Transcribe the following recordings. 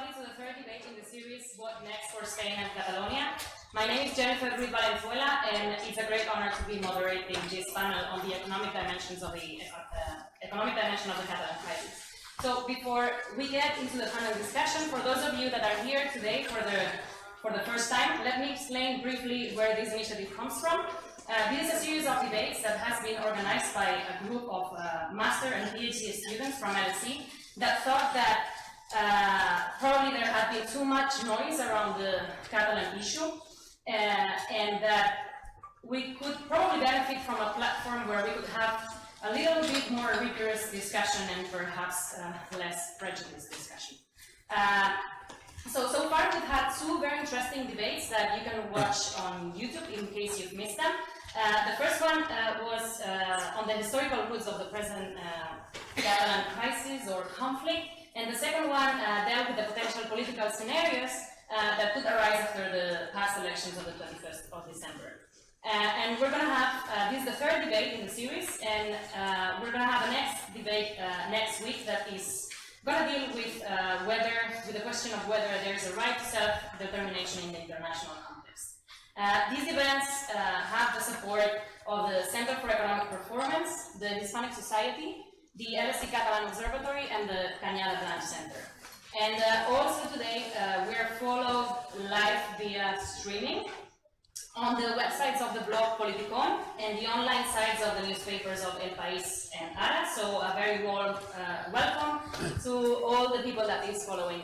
everybody to the third debate in the series, What Next for Spain and Catalonia. My name is Jenifer Ruiz-Valenzuela, and it's a great honor to be moderating this panel on the economic dimensions of the Catalan crisis. So before we get into the panel discussion, for those of you that are here today for the first time, let me explain briefly where this initiative comes from. This is a series of debates that has been organized by a group of master and PhD students from LSE that thought that probably there had been too much noise around the Catalan issue and that we could probably benefit from a platform where we could have a little bit more rigorous discussion and perhaps less prejudiced discussion. So far we've had two very interesting debates that you can watch on YouTube in case you've missed them. The first one was on the historical roots of the present Catalan crisis or conflict, and the second one dealt with the potential political scenarios that could arise after the past elections of the 21st of December. And we're going to have, this is the third debate in the series, and we're going to have a next debate next week that is going to deal with with the question of whether there's a right to self-determination in the international context. These events have the support of the Center for Economic Performance, the Hispanic Society, the LSE Catalan Observatory, and the Cañada Blanch Center. And also today we are followed live via streaming on the websites of the blog Politikon and the online sites of the newspapers of Pais and Ara. So a very warm welcome to all the people that is following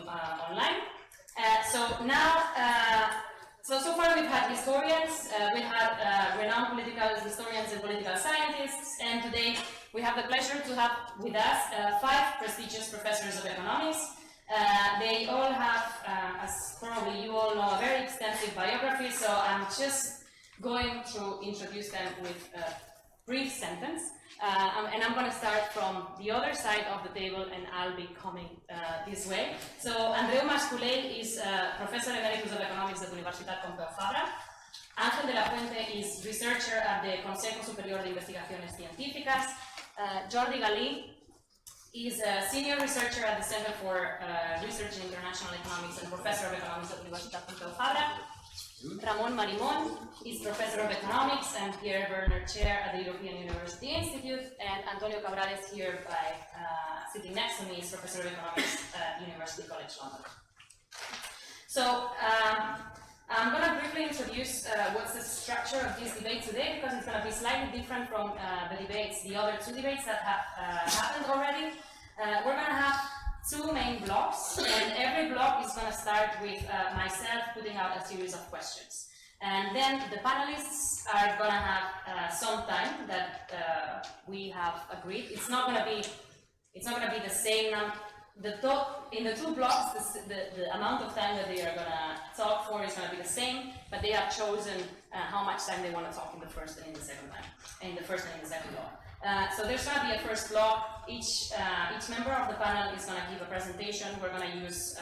online. So far we've had historians, we had renowned political historians and political scientists, and today we have the pleasure to have with us 5 prestigious professors of economics. They all have, as probably you all know, a very extensive biography, so I'm just going to introduce them with a brief sentence. And I'm going to start from the other side of the table, and I'll be coming this way. So Andreu Mas-Colell is Professor Emeritus of Economics at Universitat Pompeu Fabra. Ángel de la Fuente is researcher at the Consejo Superior de Investigaciones Científicas. Jordi Galí is a senior researcher at the Center for Research in International Economics and Professor of Economics at Universitat Pompeu Fabra. Ramon Marimon is Professor of Economics and Pierre Werner Chair at the European University Institute, and Antonio Cabrales, here sitting next to me, is Professor of Economics at University College London. So I'm going to briefly introduce what's the structure of this debate today, because it's going to be slightly different from the other 2 debates that have happened already. We're going to have 2 main blocks, and every block is going to start with myself putting out a series of questions. And then the panelists are going to have some time that we have agreed. It's not going to be the same. In the 2 blocks, the amount of time that they are going to talk for is going to be the same, but they have chosen how much time they want to talk in the first and in the second time, in the first and in the second block. So there's going to be a first block. Each member of the panel is going to give a presentation. We're going to use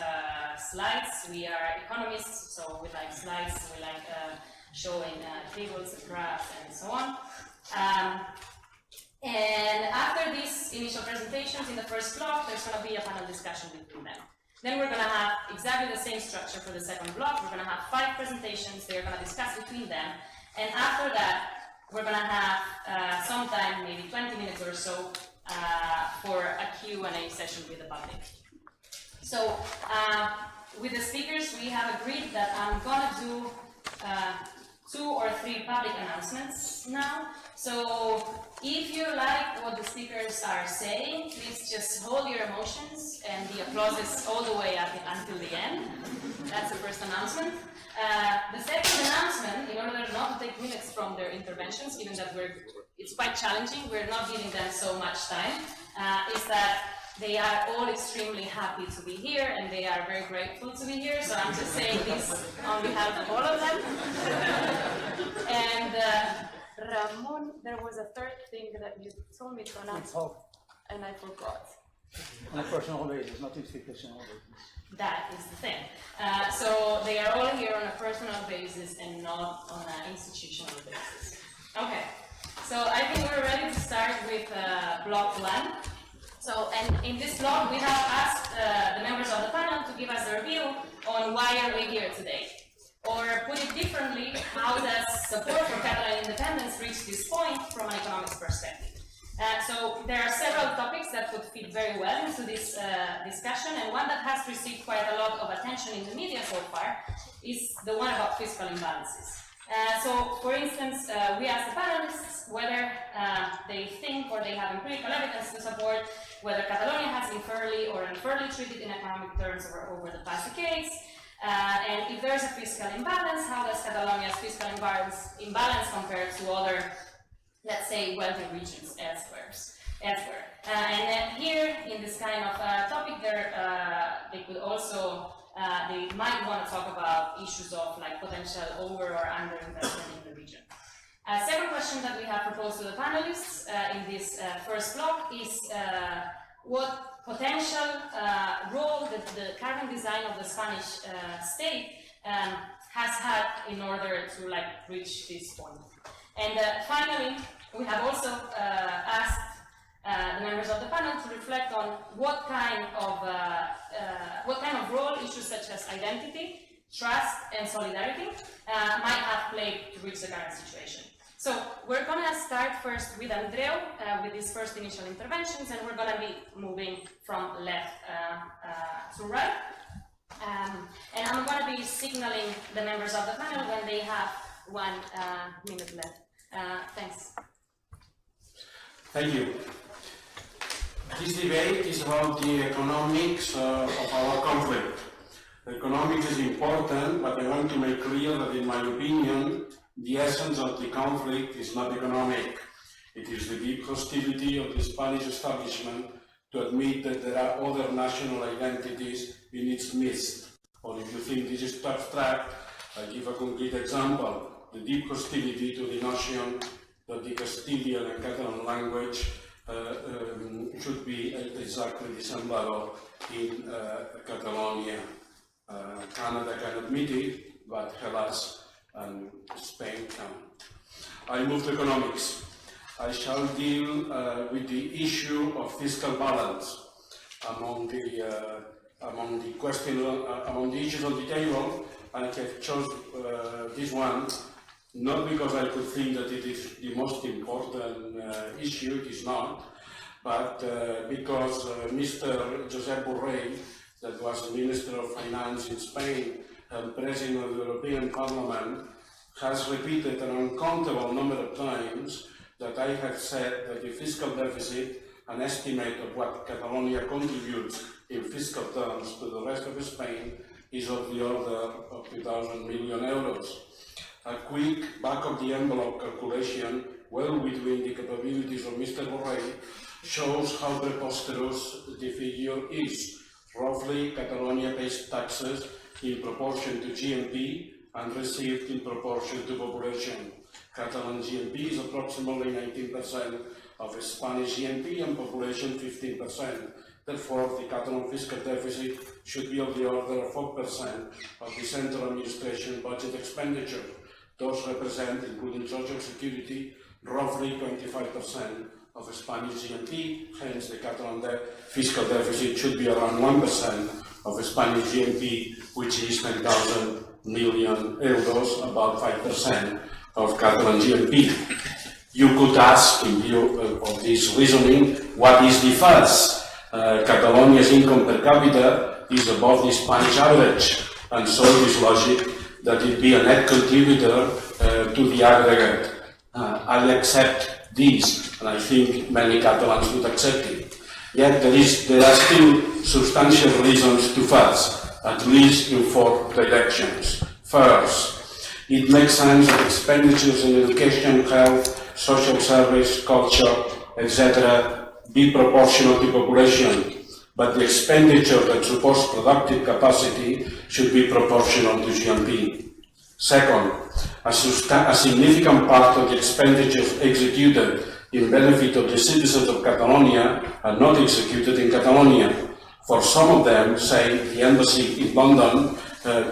slides. We are economists, so we like slides. We like showing tables, graphs, and so on. And after these initial presentations in the first block, there's going to be a panel discussion between them. Then we're going to have exactly the same structure for the second block. We're going to have 5 presentations. They're going to discuss between them. And after that, we're going to have some time, maybe 20 minutes or so, for a Q&A session with the public. So with the speakers, we have agreed that I'm going to do 2 or 3 public announcements now. So if you like what the speakers are saying, please just hold your emotions, and the applause is all the way up until the end. That's the first announcement. The second announcement, in order not to take minutes from their interventions, given that it's quite challenging, we're not giving them so much time, is that they are all extremely happy to be here, and they are very grateful to be here, so I'm just saying this on behalf of all of them. And Ramon, there was a third thing that you told me to announce, and I forgot. On a personal basis, not institutional basis. That is the thing. So they are all here on a personal basis and not on an institutional basis. Okay, so I think we're ready to start with block 1. So, and in this block, we have asked the members of the panel to give us their view why are we here today? Or put it differently, how does support for Catalan independence reach this point from an economics perspective? So there are several topics that would fit very well into this discussion, and one that has received quite a lot of attention in the media so far is the one about fiscal imbalances. So, for instance, we asked the panelists whether they think or they have empirical evidence to support whether Catalonia has been fairly or unfairly treated in economic terms over the past decades. And if there's a fiscal imbalance, how does Catalonia's fiscal imbalance compare to other, let's say, wealthy regions elsewhere? And here, in this kind of topic, they could also they might want to talk about issues of like potential over or under investment in the region. Second question that we have proposed to the panelists in this first block is what potential role that the current design of the Spanish state has had in order to like reach this point. And finally, we have also asked the members of the panel to reflect on what kind of role issues such as identity, trust, and solidarity might have played to reach the current situation. So we're going to start first with Andreu with his first initial interventions, and we're going to be moving from left to right. And I'm going to be signaling the members of the panel when they have 1 minute left. Thanks. Thank you. This debate is about the economics of our conflict. Economics is important, but I want to make clear that, in my opinion, the essence of the conflict is not economic. It is the deep hostility of the Spanish establishment to admit that there are other national identities in its midst. Or if you think this is too abstract, I give a concrete example. The deep hostility to the notion that the Castilian and Catalan language should be exactly the same level in Catalonia. Canada can admit it, but Hellas and Spain can. I move to economics. I shall deal with the issue of fiscal balance among the issues on the table. I have chosen this one not because I could think that it is the most important issue. It is not, but because Mr. Josep Borrell, that was Minister of Finance in Spain and President of the European Parliament, has repeated an uncountable number of times that I have said that the fiscal deficit, an estimate of what Catalonia contributes in fiscal terms to the rest of Spain, is of the order of 2,000 million euros. A quick back-of-the-envelope calculation, well within the capabilities of Mr. Borrell, shows how preposterous the figure is. Roughly, Catalonia pays taxes in proportion to GNP and received in proportion to population. Catalan GNP is approximately 19% of Spanish GNP and population 15%. Therefore, the Catalan fiscal deficit should be of the order of 4% of the central administration budget expenditure. Those represent, including social security, roughly 25% of Spanish GNP. Hence, the Catalan fiscal deficit should be around 1% of Spanish GNP, which is 10,000 million euros, about 5% of Catalan GNP. You could ask, in view of this reasoning, what is the fuss? Catalonia's income per capita is above the Spanish average, and so it is logic that it be a net contributor to the aggregate. I'll accept this, and I think many Catalans would accept it. Yet there are still substantial reasons to fuss, at least in 4 directions. First, it makes sense that expenditures in education, health, social service, culture, etc. be proportional to population, but the expenditure that supports productive capacity should be proportional to GNP. Second, a significant part of the expenditures executed in benefit of the citizens of Catalonia are not executed in Catalonia. For some of them, say the embassy in London,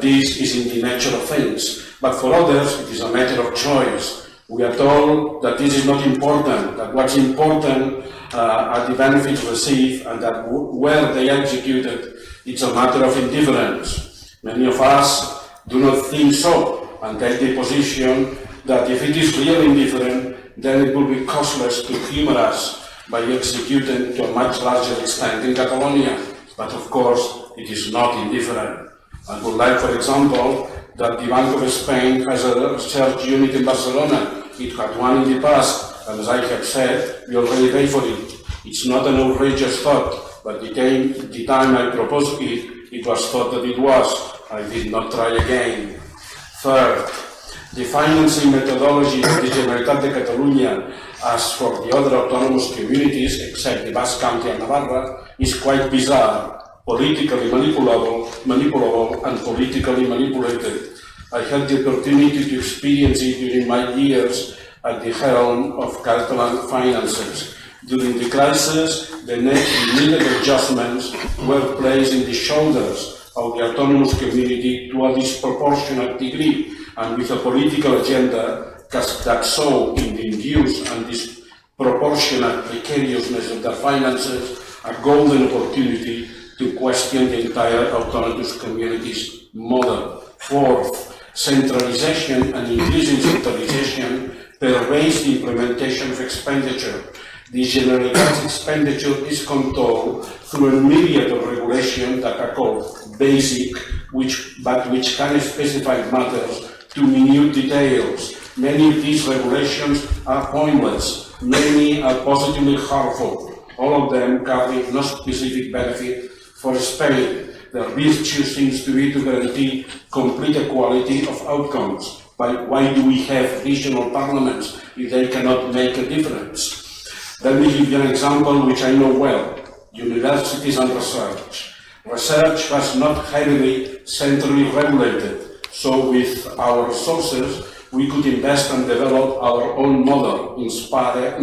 this is in the nature of things, but for others it is a matter of choice. We are told that this is not important, that what's important are the benefits received, and that where they are executed, it's a matter of indifference. Many of us do not think so and take the position that if it is really indifferent, then it will be costless to humour us by executing to a much larger extent in Catalonia. But of course, it is not indifferent. I would like, for example, that the Bank of Spain has a research unit in Barcelona. It had one in the past, and as I have said, we already pay for it. It's not an outrageous thought, but the time I proposed it, it was thought that it was. I did not try again. Third, the financing methodology of the Generalitat de Catalunya, as for the other autonomous communities, except the Basque Country and Navarra, is quite bizarre, politically manipulable and politically manipulated. I had the opportunity to experience it during my years at the helm of Catalan finances. During the crisis, the needed adjustments were placed in the shoulders of the autonomous community to a disproportionate degree, and with a political agenda that saw in the induced and disproportionate precariousness of their finances a golden opportunity to question the entire autonomous community's model. Fourth, centralization and increasing centralization pervades the implementation of expenditure. The Generalitat's expenditure is controlled through a myriad of regulations that are called basic, but which can specify matters to minute details. Many of these regulations are pointless. Many are positively harmful. All of them carry no specific benefit for Spain. Their virtue seems to be to guarantee complete equality of outcomes. But why do we have regional parliaments if they cannot make a difference? Let me give you an example which I know well: universities and research. Research was not heavily centrally regulated, so with our resources we could invest and develop our own model, inspired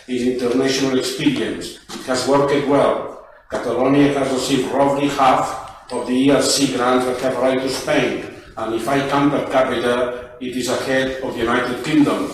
in international experience. It has worked well. Catalonia has received roughly half of the ERC grants that have arrived to Spain, and if I count per capita, it is ahead of the United Kingdom.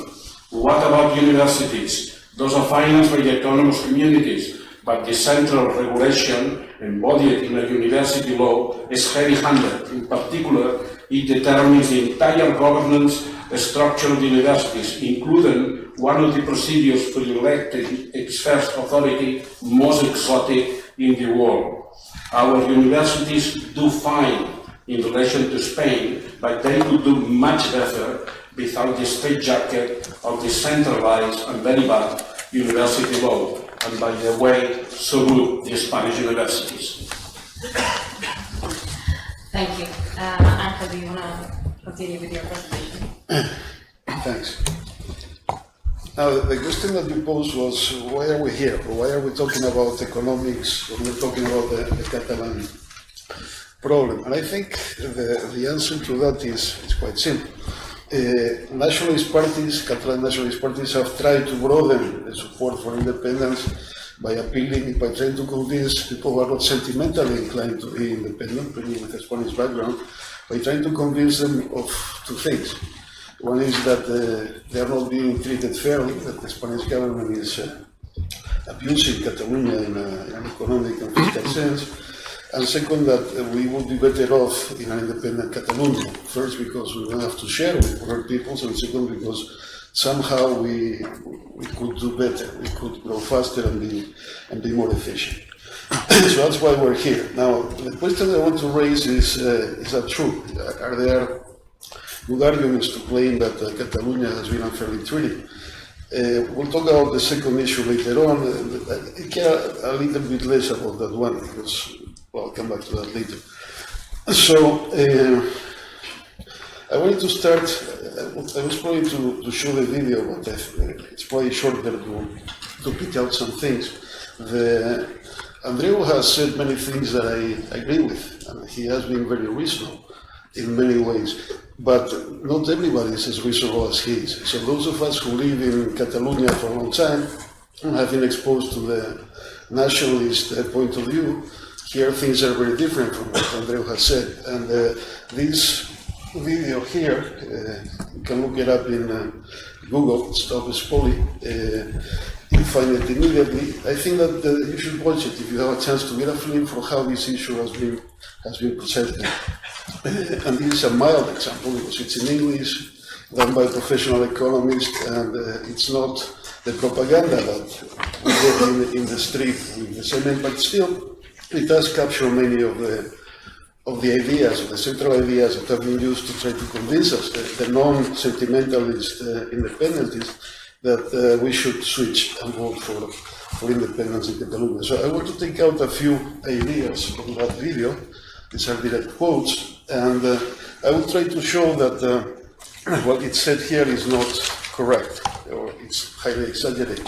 What about universities? Those are financed by the autonomous communities, but the central regulation embodied in a university law is heavy-handed. In particular, it determines the entire governance structure of the universities, including one of the procedures for electing its first authority, most exotic in the world. Our universities do fine in relation to Spain, but they could do much better without the straitjacket of the centralized and very bad university law. And by the way, so do the Spanish universities. Thank you. Ángel, do you want to continue with your presentation? Thanks. Now, the question that you posed was, why are we here? Or why are we talking about economics when we're talking about the Catalan problem? And I think the answer to that is quite simple. Nationalist parties, Catalan nationalist parties, have tried to broaden the support for independence by appealing, by trying to convince people who are not sentimentally inclined to be independent, people with a Spanish background, by trying to convince them of two things. One is that they are not being treated fairly, that the Spanish government is abusing Catalonia in an economic and fiscal sense. And second, that we would be better off in an independent Catalonia. First, because we don't have to share with other peoples, and second, because somehow we could do better. We could grow faster and be more efficient. So that's why we're here. Now, the question I want to raise is that true? Are there good arguments to claim that Catalonia has been unfairly treated? We'll talk about the second issue later on. I care a little bit less about that one, because well, I'll come back to that later. So, I wanted to start, I was planning to show the video, but it's probably shorter to pick out some things. Andreu has said many things that I agree with, and he has been very reasonable in many ways, but not everybody is as reasonable as he is. So those of us who live in Catalonia for a long time and have been exposed to the nationalist point of view, here things are very different from what Andreu has said. And this video here, you can look it up in Google, Stop Spoli, you find it immediately. I think that you should watch it if you have a chance to get a feeling for how this issue has been presented. And this is a mild example because it's in English, done by professional economists, and it's not the propaganda that we get in the street with the same impact. Still, it does capture many of the ideas, of the central ideas that have been used to try to convince us, the non-sentimentalist independentists, that we should switch and vote for independence in Catalonia. So I want to take out a few ideas from that video. These are direct quotes, and I will try to show that what it said here is not correct, or it's highly exaggerated.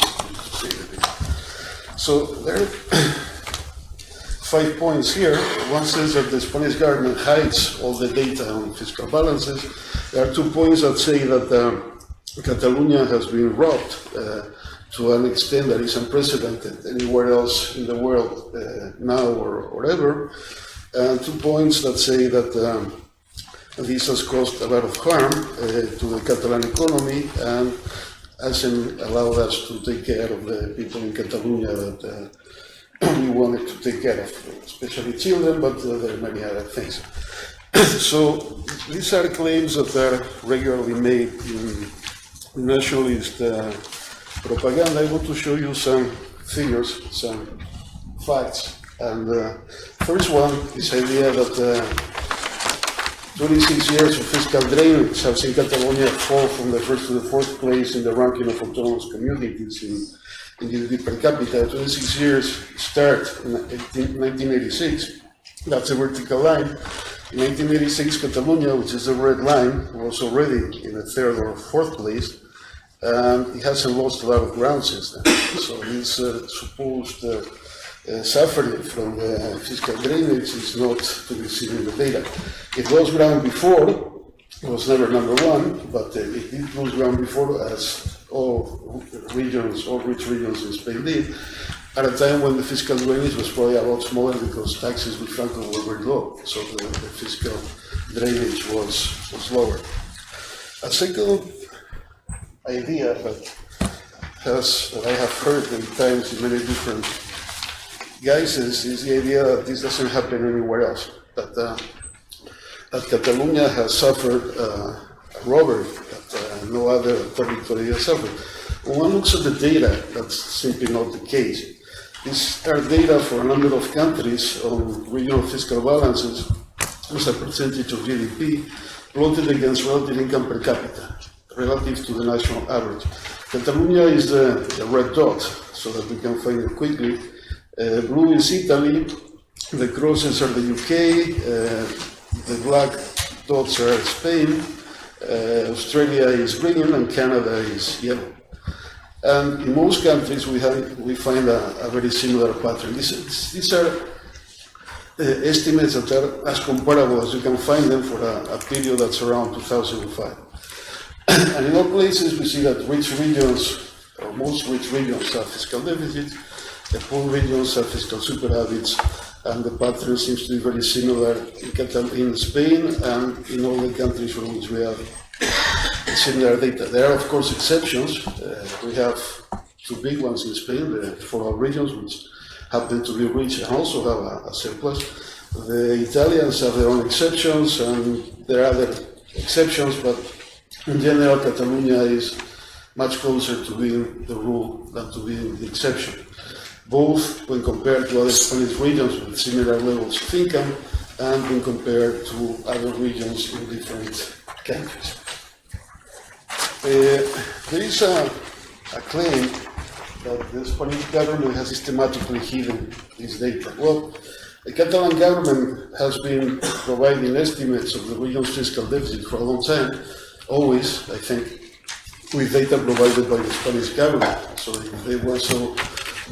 So there are 5 points here. One says that the Spanish government hides all the data on fiscal balances. There are 2 points that say that Catalonia has been robbed to an extent that is unprecedented anywhere else in the world now or ever. And 2 points that say that this has caused a lot of harm to the Catalan economy and hasn't allowed us to take care of the people in Catalonia that we wanted to take care of, especially children, but there are many other things. So these are claims that are regularly made in nationalist propaganda. I want to show you some figures, some facts. And first one is the idea that 26 years of fiscal drainage have seen Catalonia fall from the first to the fourth place in the ranking of autonomous communities in GDP per capita. 26 years start in 1986. That's a vertical line. In 1986, Catalonia, which is the red line, was already in the third or fourth place, and it hasn't lost a lot of ground since then. So this supposed suffering from the fiscal drainage is not to be seen in the data. It lost ground before, it was never number one, but it did lose ground before, as all regions, all rich regions in Spain did, at a time when the fiscal drainage was probably a lot smaller because taxes with Franco were very low, so the fiscal drainage was lower. A second idea that I have heard many times in many different guises is the idea that this doesn't happen anywhere else, that Catalonia has suffered a robbery that no other territory has suffered. When one looks at the data, that's simply not the case. These are data for a number of countries on regional fiscal balances as a percentage of GDP plotted against relative income per capita, relative to the national average. Catalonia is the red dot, so that we can find it quickly. Blue is Italy, the crosses are the UK, the black dots are Spain, Australia is green, and Canada is yellow. And in most countries, we find a very similar pattern. These are estimates that are as comparable as you can find them for a period that's around 2005. And in all places, we see that rich regions, or most rich regions, have fiscal deficits. The poor regions have fiscal superavits, and the pattern seems to be very similar in Spain and in all the countries from which we have similar data. There are, of course, exceptions. We have 2 big ones in Spain, the 4 regions, which happen to be rich and also have a surplus. The Italians have their own exceptions, and there are other exceptions, but in general, Catalonia is much closer to being the rule than to being the exception, both when compared to other Spanish regions with similar levels of income and when compared to other regions in different countries. There is a claim that the Spanish government has systematically hidden this data. Well, the Catalan government has been providing estimates of the region's fiscal deficit for a long time, always, I think, with data provided by the Spanish government. So if they were so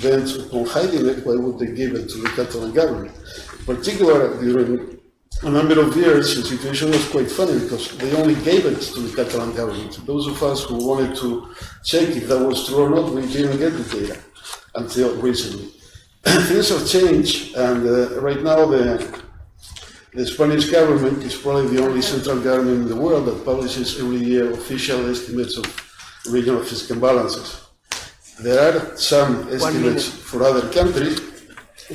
bent upon hiding it, why would they give it to the Catalan government? In particular, during a number of years, the situation was quite funny because they only gave it to the Catalan government. Those of us who wanted to check if that was true or not, we didn't get the data until recently. Things have changed, and right now the Spanish government is probably the only central government in the world that publishes every year official estimates of regional fiscal balances. There are some estimates for other countries,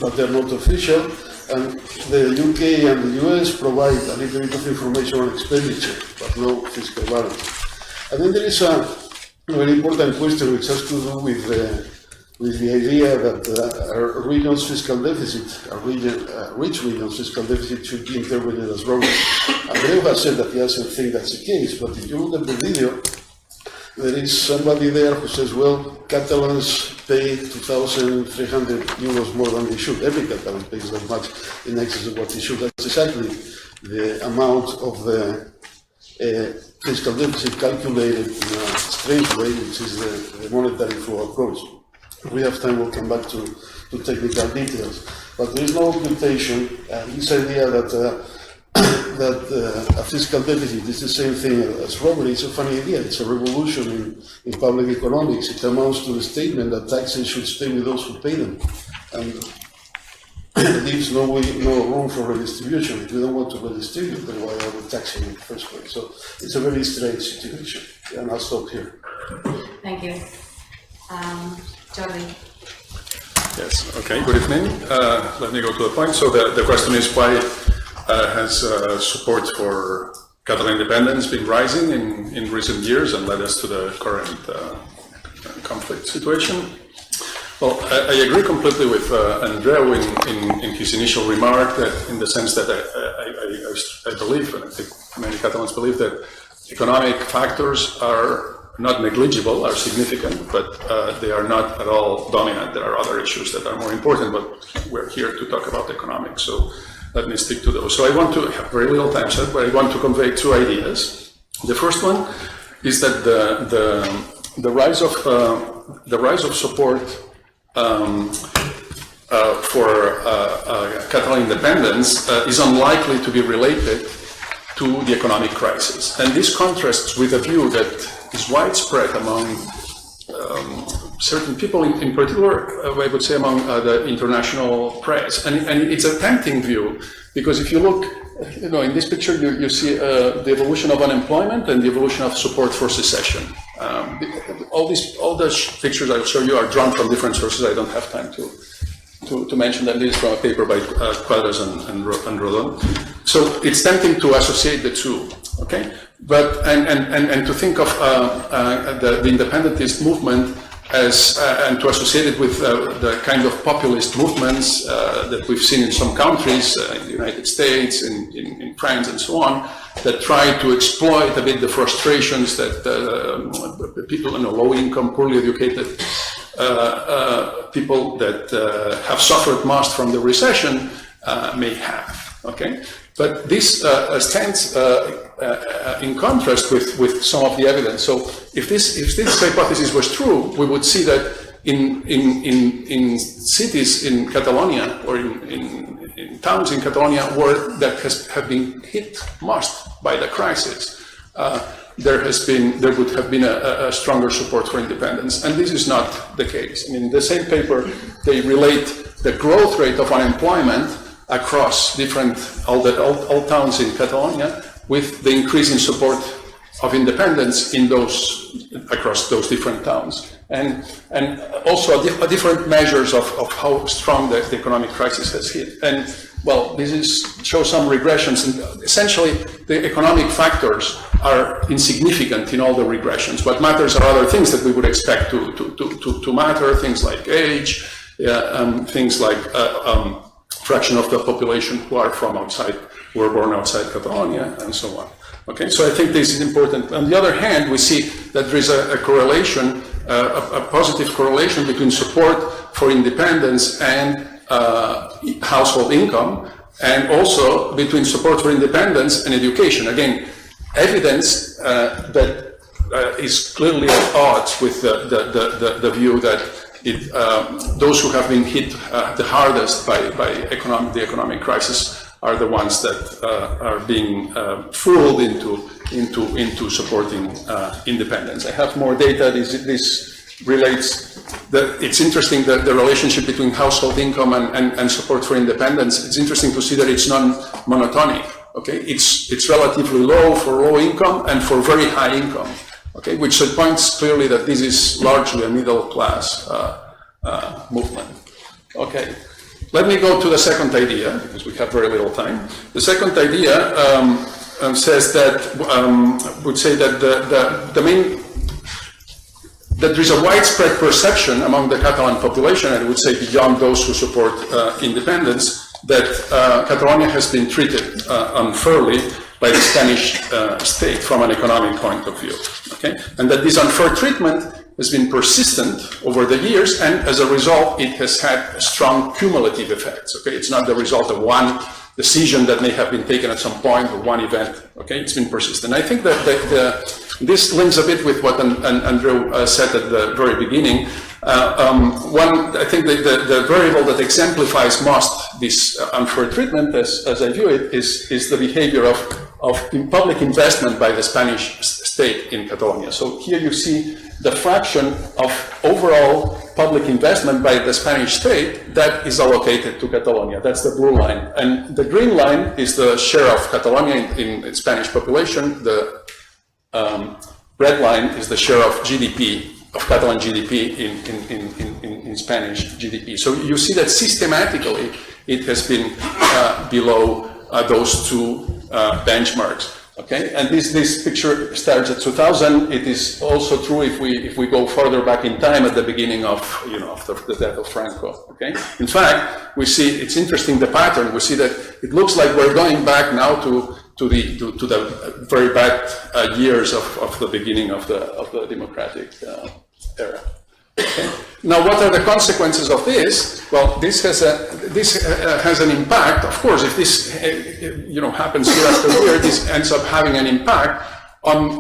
but they're not official, and the UK and the US provide a little bit of information on expenditure, but no fiscal balance. And then there is a very important question which has to do with the idea that a region's fiscal deficit, rich region's fiscal deficit should be interpreted as robbery. Andreu has said that he doesn't think that's the case, but if you look at the video, there is somebody there who says, well, Catalans pay 2,300 euros more than they should. Every Catalan pays that much in excess of what they should. That's exactly the amount of the fiscal deficit calculated in a strange way, which is the monetary flow approach. If we have time, we'll come back to technical details. But there is no occultation, this idea that a fiscal deficit is the same thing as robbery. It's a funny idea. It's a revolution in public economics. It amounts to the statement that taxes should stay with those who pay them, and leaves no room for redistribution. If we don't want to redistribute, then why are we taxing in the first place? So it's a very strange situation. And I'll stop here. Thank you. Jordi. Yes, okay, good evening. Let me go to the point. So the question is, why has support for Catalan independence been rising in recent years and led us to the current conflict situation? Well, I agree completely with Andreu in his initial remark, that in the sense that I believe, and I think many Catalans believe, that economic factors are not negligible, are significant, but they are not at all dominant. There are other issues that are more important, but we're here to talk about economics, so let me stick to those. So I want to have very little time set, but I want to convey two ideas. The first one is that the rise of support for Catalan independence is unlikely to be related to the economic crisis, and this contrasts with a view that is widespread among certain people, in particular, I would say among the international press. And it's a tempting view, because if you look, in this picture, you see the evolution of unemployment and the evolution of support for secession. All the pictures I'll show you are drawn from different sources. I don't have time to mention that. This is from a paper by Cabrales and Rodon. So it's tempting to associate the two, okay? But and to think of the independentist movement as and to associate it with the kind of populist movements that we've seen in some countries, in the United States, in France, and so on, that try to exploit a bit the frustrations that people, low-income, poorly educated people that have suffered most from the recession may have. Okay, but this stands in contrast with some of the evidence. So if this hypothesis was true, we would see that in cities in Catalonia, or in towns in Catalonia that have been hit most by the crisis, there would have been a stronger support for independence, and this is not the case. I mean, in the same paper, they relate the growth rate of unemployment across all towns in Catalonia with the increase in support of independence across those different towns, and also different measures of how strong the economic crisis has hit. And well, shows some regressions, and essentially the economic factors are insignificant in all the regressions. What matters are other things that we would expect to matter, things like age, things like fraction of the population who are were born outside Catalonia, and so on. Okay, so I think this is important. On the other hand, we see that there is a correlation, a positive correlation between support for independence and household income, and also between support for independence and education. Again, evidence that is clearly at odds with the view that those who have been hit the hardest by the economic crisis are the ones that are being fooled into supporting independence. I have more data. This relates. It's interesting that the relationship between household income and support for independence. It's interesting to see that it's non-monotonic. Okay, it's relatively low for low income and for very high income. okay, which points clearly that this is largely a middle-class movement. Okay, let me go to the second idea, because we have very little time. The second idea says that, would say that the main, that there is a widespread perception among the Catalan population, and I would say beyond those who support independence, that Catalonia has been treated unfairly by the Spanish state from an economic point of view, okay? And that this unfair treatment has been persistent over the years, and as a result, it has had strong cumulative effects, okay? It's not the result of one decision that may have been taken at some point or one event, okay? It's been persistent. I think that this links a bit with what Andreu said at the very beginning. I think the variable that exemplifies most this unfair treatment, as I view it, is the behavior of public investment by the Spanish state in Catalonia. So here you see the fraction of overall public investment by the Spanish state that is allocated to Catalonia. That's the blue line. And the green line is the share of Catalonia in Spanish population. The red line is the share of GDP, of Catalan GDP in Spanish GDP. So you see that systematically it has been below those two benchmarks. Okay, and this picture starts at 2000. It is also true if we go further back in time at the beginning of after the death of Franco. Okay, in fact, we see it's interesting the pattern. We see that it looks like we're going back now to the very bad years of the beginning of the democratic era. Okay. Now, what are the consequences of this? Well, this has an impact. Of course, if this happens year after year, this ends up having an impact on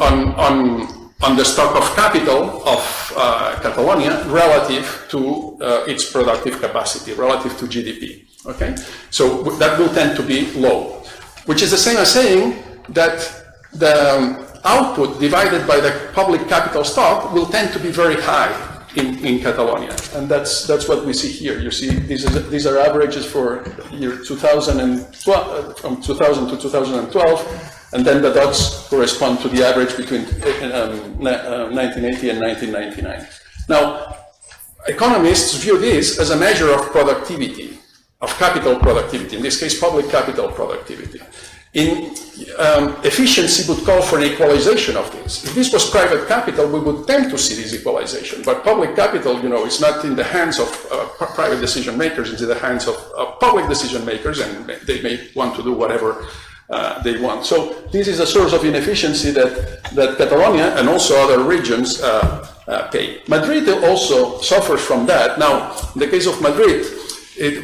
the stock of capital of Catalonia relative to its productive capacity, relative to GDP. Okay, so that will tend to be low, which is the same as saying that the output divided by the public capital stock will tend to be very high in Catalonia, and that's what we see here. You see, these are averages for year 2012, from 2000 to 2012, and then the dots correspond to the average between 1980 and 1999. Now, economists view this as a measure of productivity, of capital productivity, in this case, public capital productivity. Efficiency would call for an equalization of this. If this was private capital, we would tend to see this equalization. But public capital, is not in the hands of private decision makers, it's in the hands of public decision makers, and they may want to do whatever they want. So this is a source of inefficiency that Catalonia and also other regions pay. Madrid also suffers from that. Now, in the case of Madrid,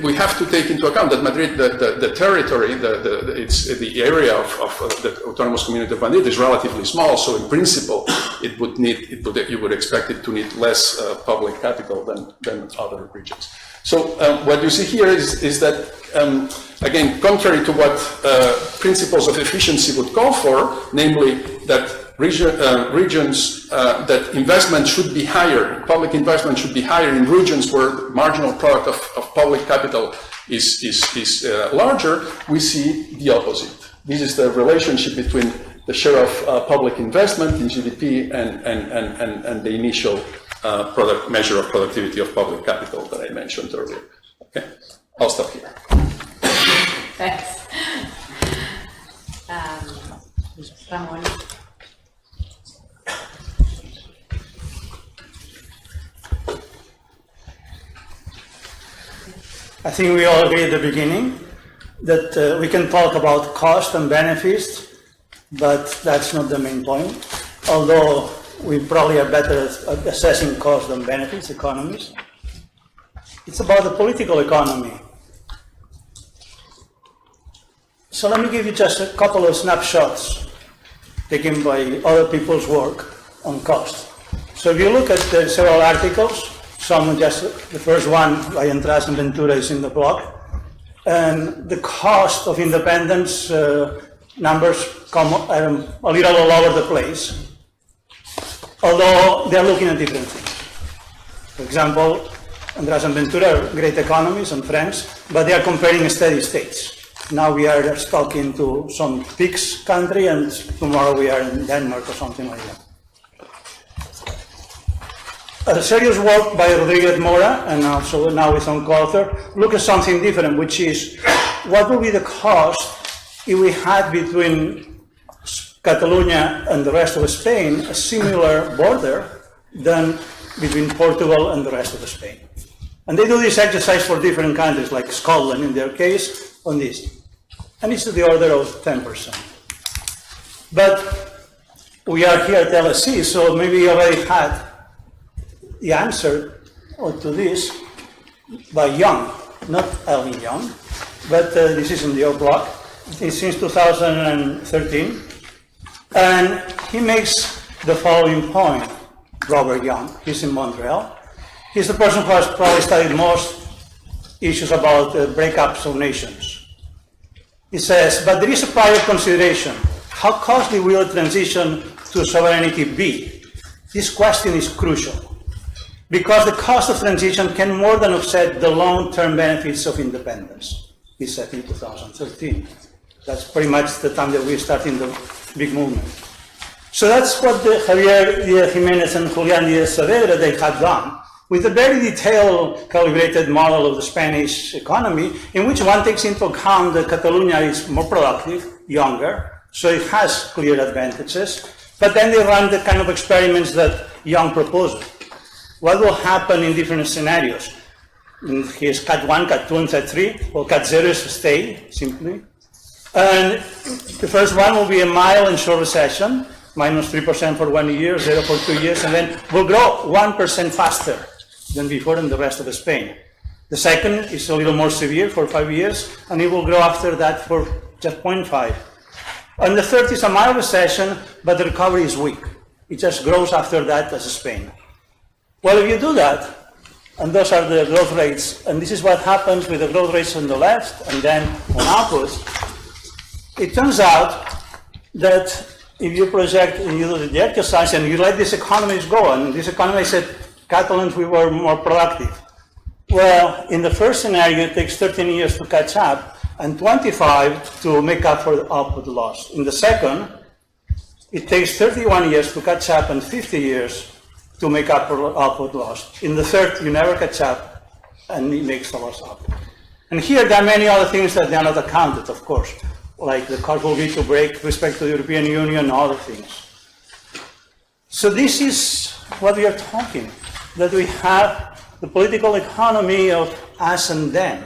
we have to take into account that Madrid, the territory, the area of the autonomous community of Madrid is relatively small. So in principle, you would expect it to need less public capital than other regions. So what you see here is that, again, contrary to what principles of efficiency would call for, namely that regions that investment should be higher, public investment should be higher in regions where the marginal product of public capital is larger, we see the opposite. This is the relationship between the share of public investment in GDP and the initial measure of productivity of public capital that I mentioned earlier. Okay, I'll stop here. Thanks. Ramon. I think we all agree at the beginning that we can talk about cost and benefits, but that's not the main point. Although we probably are better at assessing cost than benefits, economists. It's about the political economy. So let me give you just a couple of snapshots taken by other people's work on cost. So if you look at several articles, some just the first one by Andreu Mas-Colell is in the blog, and the cost of independence numbers come a little all over the place, although they're looking at different things. For example, Andreu Mas-Colell are great economists and friends, but they are comparing steady states. Now we are stuck into some PIGS country, and tomorrow we are in Denmark or something like that. A serious work by Rodríguez Mora, and also now with some co-author, look at something different, which is what would be the cost if we had between Catalonia and the rest of Spain a similar border than between Portugal and the rest of Spain. And they do this exercise for different countries, like Scotland in their case, on this. And it's to the order of 10%. But we are here at LSE, so maybe you already had the answer to this by Young, not Elvin Young, but this is in your blog. It's since 2013. And he makes the following point, Robert Young. He's in Montreal. He's the person who has probably studied most issues about breakups of nations. He says, but there is a prior consideration. How costly will a transition to sovereignty be? This question is crucial, because the cost of transition can more than offset the long-term benefits of independence, he said in 2013. That's pretty much the time that we're starting the big movement. So that's what Javier Díaz Jiménez and Julián Díaz Saavedra, they had done, with a very detailed, calibrated model of the Spanish economy, in which one takes into account that Catalonia is more productive, younger, so it has clear advantages, but then they run the kind of experiments that Young proposed. What will happen in different scenarios? In his Cat 1, Cat 2, and Cat 3, or Cat 0 is stay, simply. And the first one will be a mild and short recession, minus 3% for 1 year, 0 for 2 years, and then will grow 1% faster than before in the rest of Spain. The second is a little more severe for 5 years, and it will grow after that for just 0.5. And the third is a mild recession, but the recovery is weak. It just grows after that as Spain. Well, if you do that, and those are the growth rates, and this is what happens with the growth rates on the left and then on outwards, it turns out that if you project and you do the exercise and you let these economies go, and this economy said, Catalans, we were more productive. Well, in the first scenario, it takes 13 years to catch up and 25 to make up for the output loss. In the second, it takes 31 years to catch up and 50 years to make up for output loss. In the third, you never catch up and it makes the loss up. And here there are many other things that they are not accounted, of course, like the cost will be to break with respect to the European Union and other things. So this is what we are talking, that we have the political economy of us and them.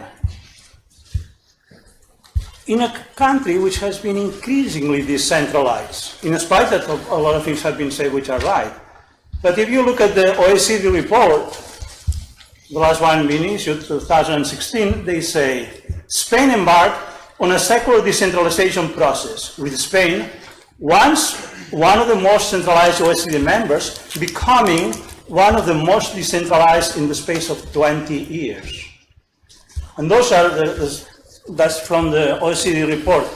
In a country which has been increasingly decentralized, in spite that a lot of things have been said which are right. But if you look at the OECD report, the last one being issued, 2016, they say, Spain embarked on a secular decentralization process, with Spain, once one of the most centralized OECD members, becoming one of the most decentralized in the space of 20 years. And those are that's from the OECD report.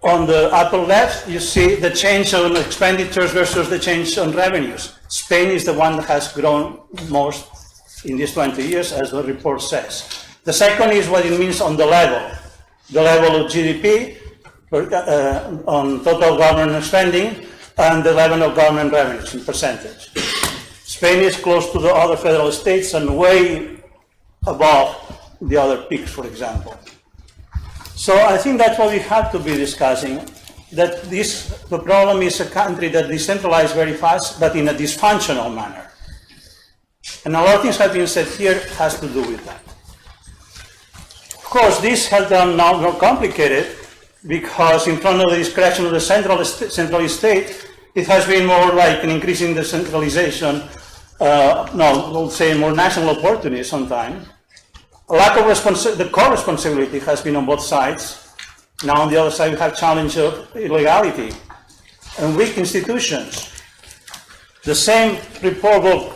On the upper left, you see the change on expenditures versus the change on revenues. Spain is the one that has grown most in these 20 years, as the report says. The second is what it means on the level of GDP, on total government spending, and the level of government revenues in percentage. Spain is close to the other federal states and way above the other peaks, for example. So I think that's what we have to be discussing, that the problem is a country that decentralized very fast, but in a dysfunctional manner. And a lot of things have been said here has to do with that. Of course, this has done now more complicated, because in front of the discretion of the centralist state, it has been more like an increasing decentralization, we'll say more national opportunity sometimes. A lack of the co-responsibility has been on both sides. Now on the other side we have challenge of illegality and weak institutions. The same report will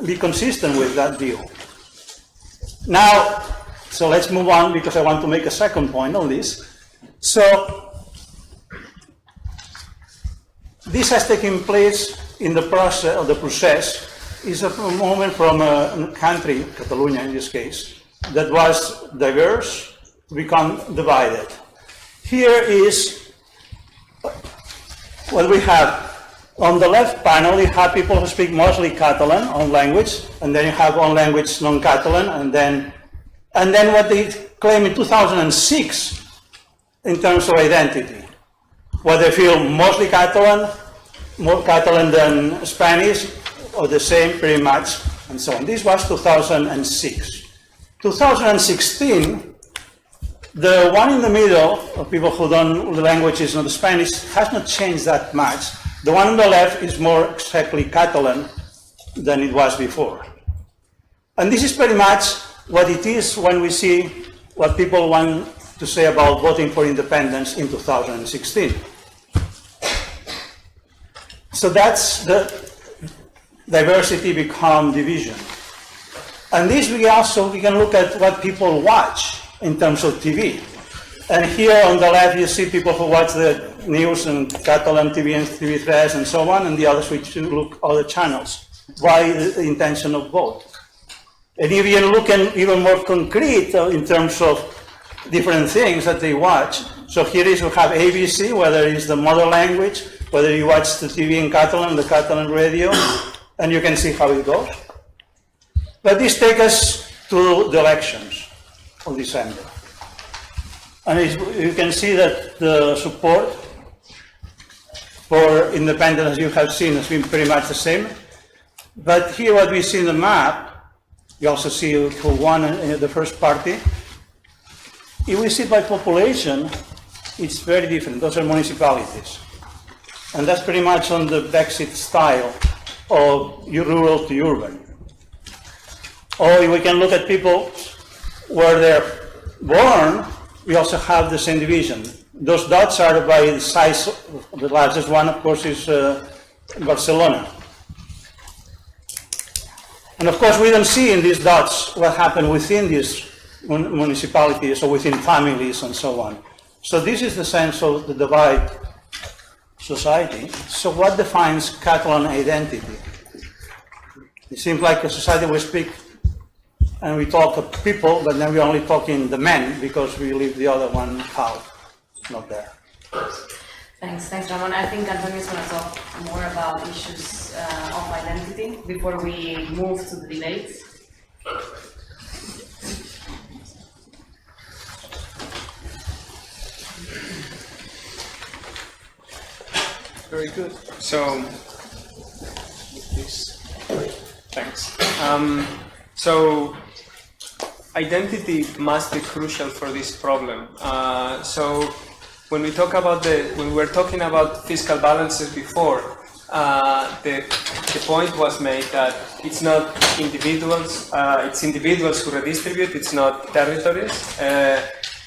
be consistent with that view. Now, so let's move on, because I want to make a second point on this. So, this has taken place in the process is a moment from a country, Catalonia in this case, that was diverse to become divided. Here is what we have On the left panel, you have people who speak mostly Catalan, own language, and then you have own language non-Catalan, and then what they claim in 2006 in terms of identity, where they feel mostly Catalan, more Catalan than Spanish, or the same pretty much, and so on. This was 2006. 2016, the one in the middle of people who don't, the language is not Spanish, has not changed that much. The one on the left is more exactly Catalan than it was before. And this is pretty much what it is when we see what people want to say about voting for independence in 2016. So that's the diversity become division. And this we can look at what people watch in terms of TV. And here on the left you see people who watch the news and Catalan TV and TV3 and so on, and the others which look other channels. Why the intention of vote? And if you look at even more concrete in terms of different things that they watch, so here is we have ABC, whether it's the mother language, whether you watch the TV in Catalan, the Catalan radio, and you can see how it goes. But this takes us to the elections of December. And you can see that the support for independence, as you have seen, has been pretty much the same. But here what we see in the map, you also see who won in the first party. If we see by population, it's very different. Those are municipalities. And that's pretty much on the Brexit style of rural to urban. Or if we can look at people where they're born, we also have the same division. Those dots are by the size. The largest one, of course, is Barcelona. And of course, we don't see in these dots what happened within these municipalities or within families and so on. So this is the sense of the divide society. So what defines Catalan identity? It seems like a society we speak and we talk of people, but then we're only talking the men because we leave the other one out, not there. Thanks, Ramon. I think Antonio is going to talk more about issues of identity before we move to the debate. Very good. So, thanks. So, identity must be crucial for this problem. So, when we talk about when we were talking about fiscal balances before, the point was made that it's not individuals, it's individuals who redistribute, it's not territories.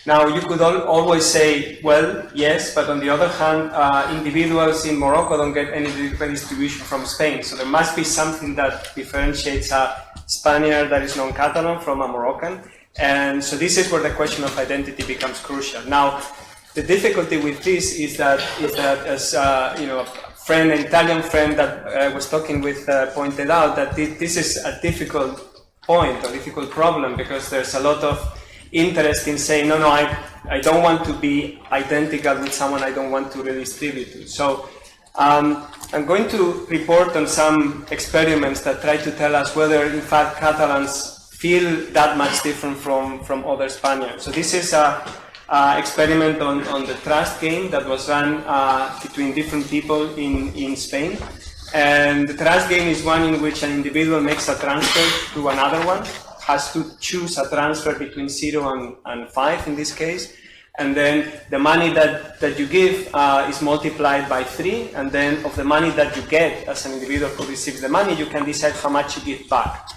Now, you could always say, well, yes, but on the other hand, individuals in Morocco don't get any redistribution from Spain. So there must be something that differentiates a Spaniard that is non-Catalan from a Moroccan. And so this is where the question of identity becomes crucial. Now, the difficulty with this is that as you know, an Italian friend that I was talking with pointed out that this is a difficult point or difficult problem because there's a lot of interest in saying, no, I don't want to be identical with someone I don't want to redistribute to. So I'm going to report on some experiments that try to tell us whether, in fact, Catalans feel that much different from other Spaniards. So this is a experiment on the trust game that was run between different people in Spain. And the trust game is one in which an individual makes a transfer to another one, has to choose a transfer between 0 and 5 in this case, and then the money that you give is multiplied by 3, and then of the money that you get as an individual who receives the money, you can decide how much you give back.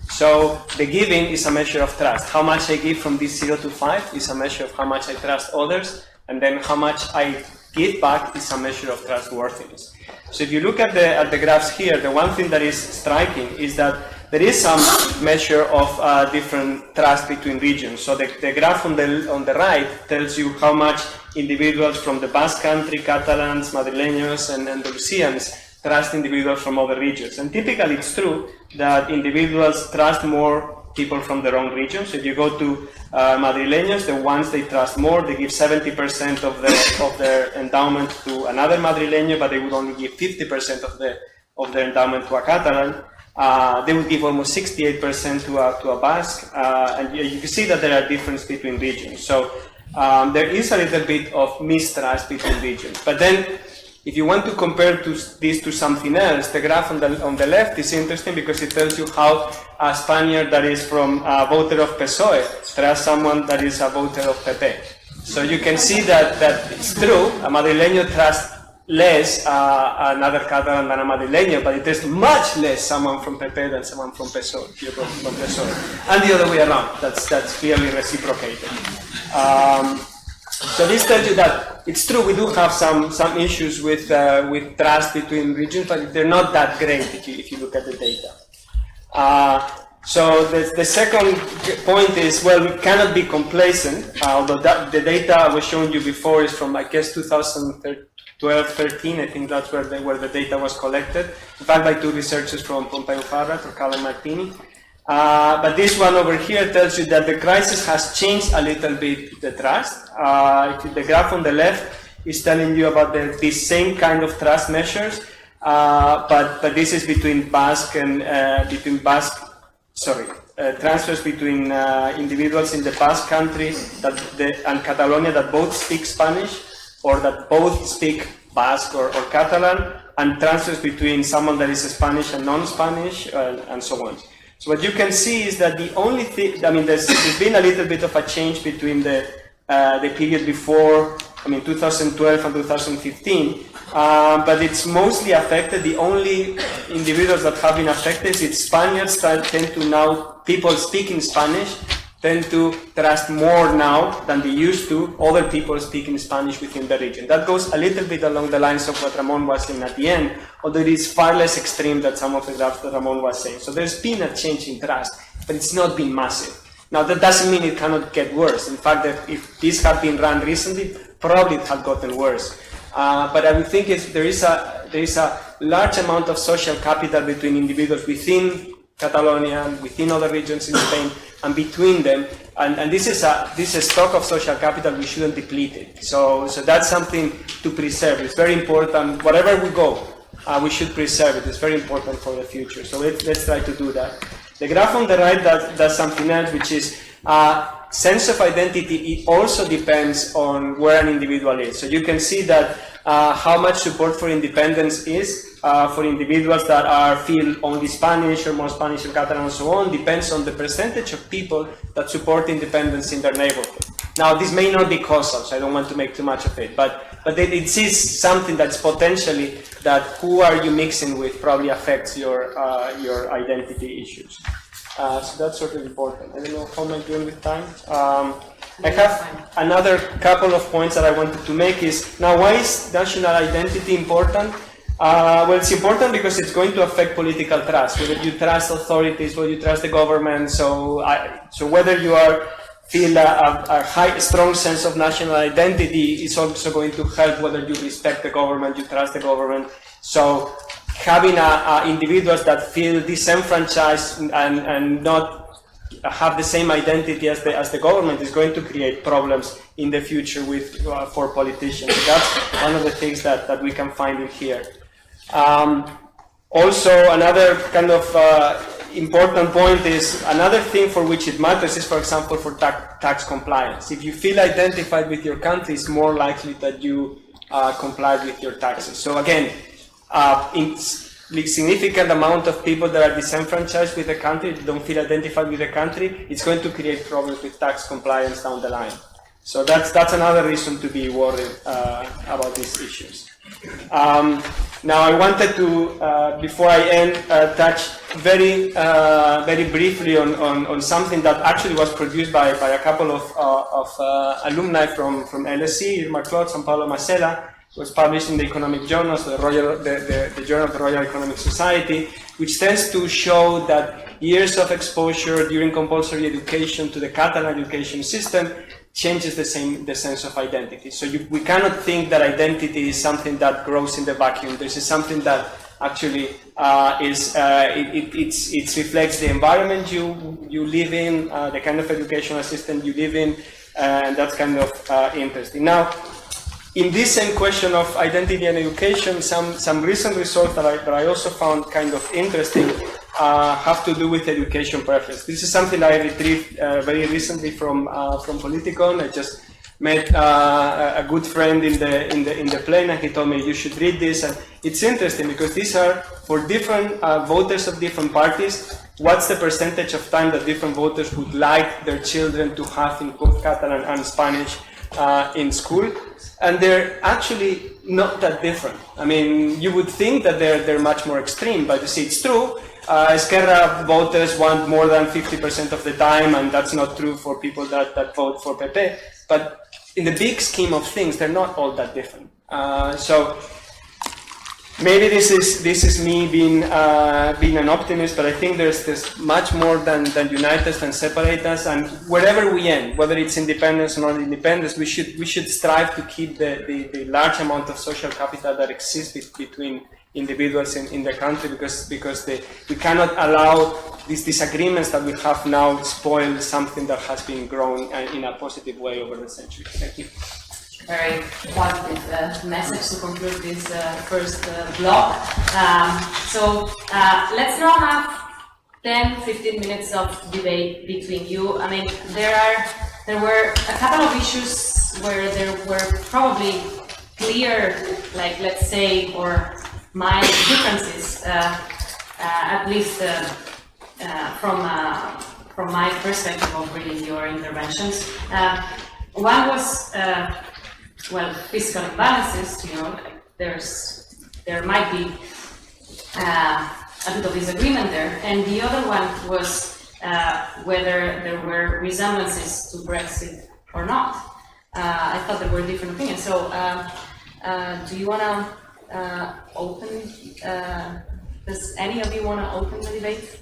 So the giving is a measure of trust. How much I give from this 0 to 5 is a measure of how much I trust others, and then how much I give back is a measure of trustworthiness. So if you look at the graphs here, the one thing that is striking is that there is some measure of different trust between regions. So the graph on the right tells you how much individuals from the Basque Country, Catalans, Madrileños, and Andalusians trust individuals from other regions. And typically it's true that individuals trust more people from their own region. So if you go to Madrileños, the ones they trust more, they give 70% of their endowment to another Madrileño, but they would only give 50% of their endowment to a Catalan. They would give almost 68% to a Basque, and you can see that there are differences between regions. So there is a little bit of mistrust between regions. But then, if you want to compare this to something else, the graph on the left is interesting because it tells you how a Spaniard that is from a voter of PSOE trusts someone that is a voter of PP. So you can see that it's true, a Madrileño trusts less another Catalan than a Madrileño, but it is much less someone from PP than someone from PSOE, from PSOE. And the other way around, that's clearly reciprocated. So this tells you that it's true, we do have some issues with trust between regions, but they're not that great if you look at the data. So the second point is, well, we cannot be complacent, although the data I was showing you before is from, I guess, 2012-13, I think that's where the data was collected, in fact by two researchers from Pompeu Fabra or Carlo Martini. But this one over here tells you that the crisis has changed a little bit the trust. The graph on the left is telling you about these same kind of trust measures, but this is between Basque and transfers between individuals in the Basque country and Catalonia that both speak Spanish or that both speak Basque or Catalan, and transfers between someone that is Spanish and non-Spanish, and so on. So what you can see is that the only thing, I mean, there's been a little bit of a change between the period before, 2012 and 2015, but it's mostly affected. The only individuals that have been affected is Spaniards tend to now, people speaking Spanish, tend to trust more now than they used to other people speaking Spanish within the region. That goes a little bit along the lines of what Ramon was saying at the end, although it is far less extreme than some of the graphs that Ramon was saying. So there's been a change in trust, but it's not been massive. Now that doesn't mean it cannot get worse. In fact, that if this had been run recently, probably it had gotten worse. But I would think there is a large amount of social capital between individuals within Catalonia, within other regions in Spain, and between them, and this is a stock of social capital. We shouldn't deplete it. So that's something to preserve. It's very important. Wherever we go, we should preserve it. It's very important for the future. So let's try to do that. The graph on the right does something else, which is sense of identity. It also depends on where an individual is. So you can see that how much support for independence is for individuals that feel only Spanish or more Spanish and Catalan and so on, depends on the percentage of people that support independence in their neighborhood. Now, this may not be causal, so I don't want to make too much of it, but it is something that's potentially that who are you mixing with probably affects your identity issues. So that's sort of important. I don't know how am I doing with time. I have another couple of points that I wanted to make is, now why is national identity important? Well, it's important because it's going to affect political trust, whether you trust authorities, whether you trust the government. So whether you feel a strong sense of national identity is also going to help whether you respect the government, you trust the government. So having individuals that feel disenfranchised and not have the same identity as the government is going to create problems in the future for politicians. So that's one of the things that we can find in here. Also, another kind of important point is, another thing for which it matters is, for example, for tax compliance. If you feel identified with your country, it's more likely that you comply with your taxes. So again, significant amount of people that are disenfranchised with the country, don't feel identified with the country, it's going to create problems with tax compliance down the line. So that's another reason to be worried about these issues. Now I wanted to, before I end, touch very briefly on something that actually was produced by a couple of alumni from LSE, Irma Clotz and Paulo Masella. It was published in the Economic Journals, the Journal of the Royal Economic Society, which tends to show that years of exposure during compulsory education to the Catalan education system changes the sense of identity. So we cannot think that identity is something that grows in the vacuum. This is something that actually it reflects the environment you live in, the kind of educational system you live in, and that's kind of interesting. Now, in this same question of identity and education, some recent results that I also found kind of interesting have to do with education preference. This is something I retrieved very recently from Politikon. I just met a good friend in the plane, and he told me you should read this. And it's interesting because these are for different voters of different parties. What's the percentage of time that different voters would like their children to have in both Catalan and Spanish in school? And they're actually not that different. I mean, you would think that they're much more extreme, but you see, it's true. Esquerra voters want more than 50% of the time, and that's not true for people that vote for PP. But in the big scheme of things, they're not all that different. So maybe this is me being an optimist, but I think there's much more than unite us and separate us. And wherever we end, whether it's independence or not independence, we should strive to keep the large amount of social capital that exists between individuals in the country, because we cannot allow these disagreements that we have now spoil something that has been grown in a positive way over the centuries. Thank you. Very positive message to conclude this first block. So let's now have 10-15 minutes of debate between you. I mean, there were a couple of issues where there were probably clear, like, let's say, or mild differences, at least from my perspective of reading your interventions. One was, well, fiscal imbalances. You know, there might be a bit of disagreement there, and the other one was whether there were resemblances to Brexit or not. I thought there were different opinions. So, do you want to open? Does any of you want to open the debate?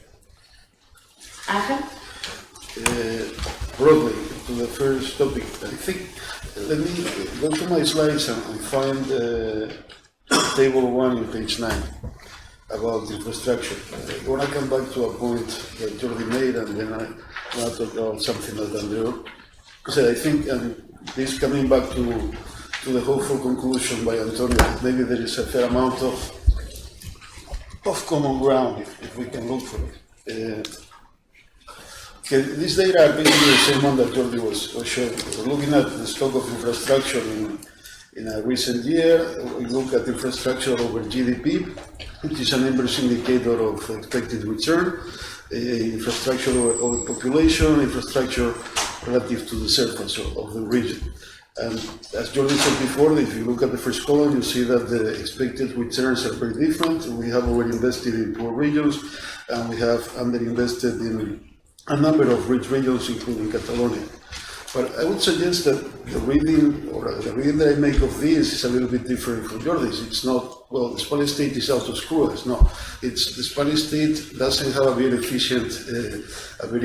Ángel? Broadly, to the first topic, I think, let me go to my slides and find table 1 in page 9 about infrastructure. I want to come back to a point that Jordi made, and then I want to talk about something that Andreu said. I think, and this coming back to the hopeful conclusion by Antonio, maybe there is a fair amount of common ground if we can look for it. Okay, these data are basically the same one that Jordi was showing. We're looking at the stock of infrastructure in a recent year. We look at infrastructure over GDP, which is an inverse indicator of expected return, infrastructure over population, infrastructure relative to the surface of the region. And as Jordi said before, if you look at the first column, you see that the expected returns are very different. We have already invested in poor regions, and we have underinvested in a number of rich regions, including Catalonia. But I would suggest that the reading that I make of this is a little bit different from Jordi's. It's not, well, the Spanish state is out to screw us. No, it's the Spanish state doesn't have a very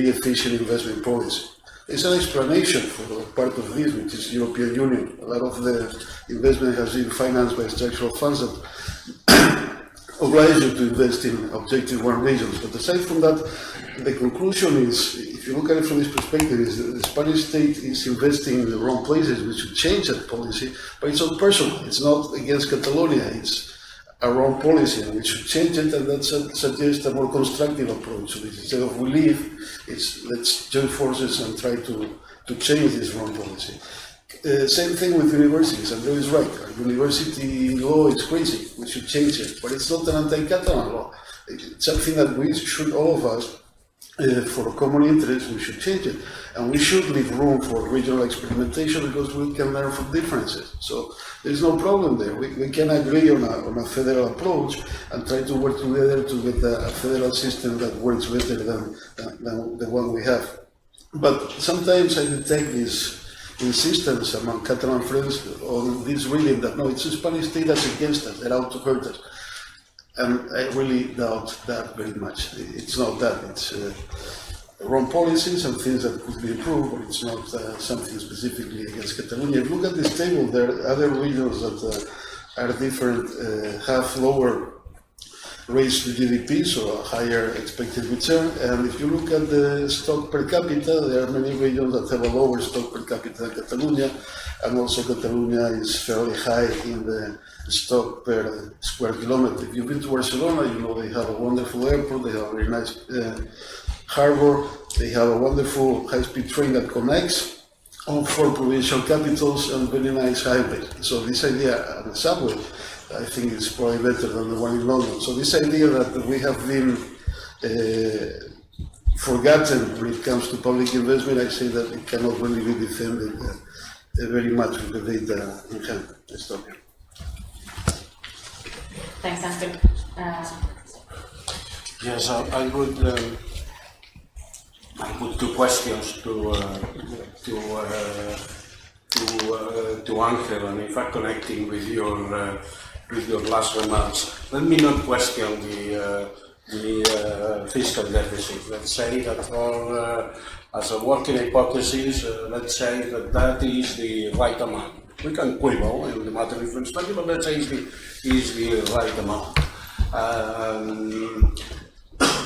efficient investment policy. There's an explanation for part of this, which is European Union. A lot of the investment has been financed by structural funds that oblige you to invest in Objective 1 regions. But aside from that, the conclusion is, if you look at it from this perspective, is that the Spanish state is investing in the wrong places. We should change that policy, but it's not personal. It's not against Catalonia. It's a wrong policy, and we should change it, and that suggests a more constructive approach to this. Instead of we leave, it's let's join forces and try to change this wrong policy. Same thing with universities. Andreu is right. Our university law is crazy. We should change it, but it's not an anti-Catalan law. It's something that we should, all of us, for common interest, we should change it. And we should leave room for regional experimentation because we can learn from differences. So there's no problem there. We can agree on a federal approach and try to work together to get a federal system that works better than the one we have. But sometimes I detect this insistence among Catalan friends on this reading that, no, it's the Spanish state that's against us, they're out to hurt us. And I really doubt that very much. It's not that. It's wrong policies and things that could be improved, but it's not something specifically against Catalonia. If you look at this table, there are other regions that are different, have lower raise the GDP, so a higher expected return. And if you look at the stock per capita, there are many regions that have a lower stock per capita than Catalonia, and also Catalonia is fairly high in the stock per square kilometer. If you've been to Barcelona, you know they have a wonderful airport, they have a very nice harbor, they have a wonderful high-speed train that connects all 4 provincial capitals and very nice highways. So this idea of the subway, I think it's probably better than the one in London. So this idea that we have been forgotten when it comes to public investment, I say that it cannot really be defended very much with the data in hand. I stop here. Thanks, Ángel. Yes, I would put 2 questions to Ángel, and in fact connecting with your last remarks. Let me not question the fiscal deficit. Let's say that for as a working hypothesis, let's say that is the right amount. We can quibble in the matter of perspective, but let's say is the right amount.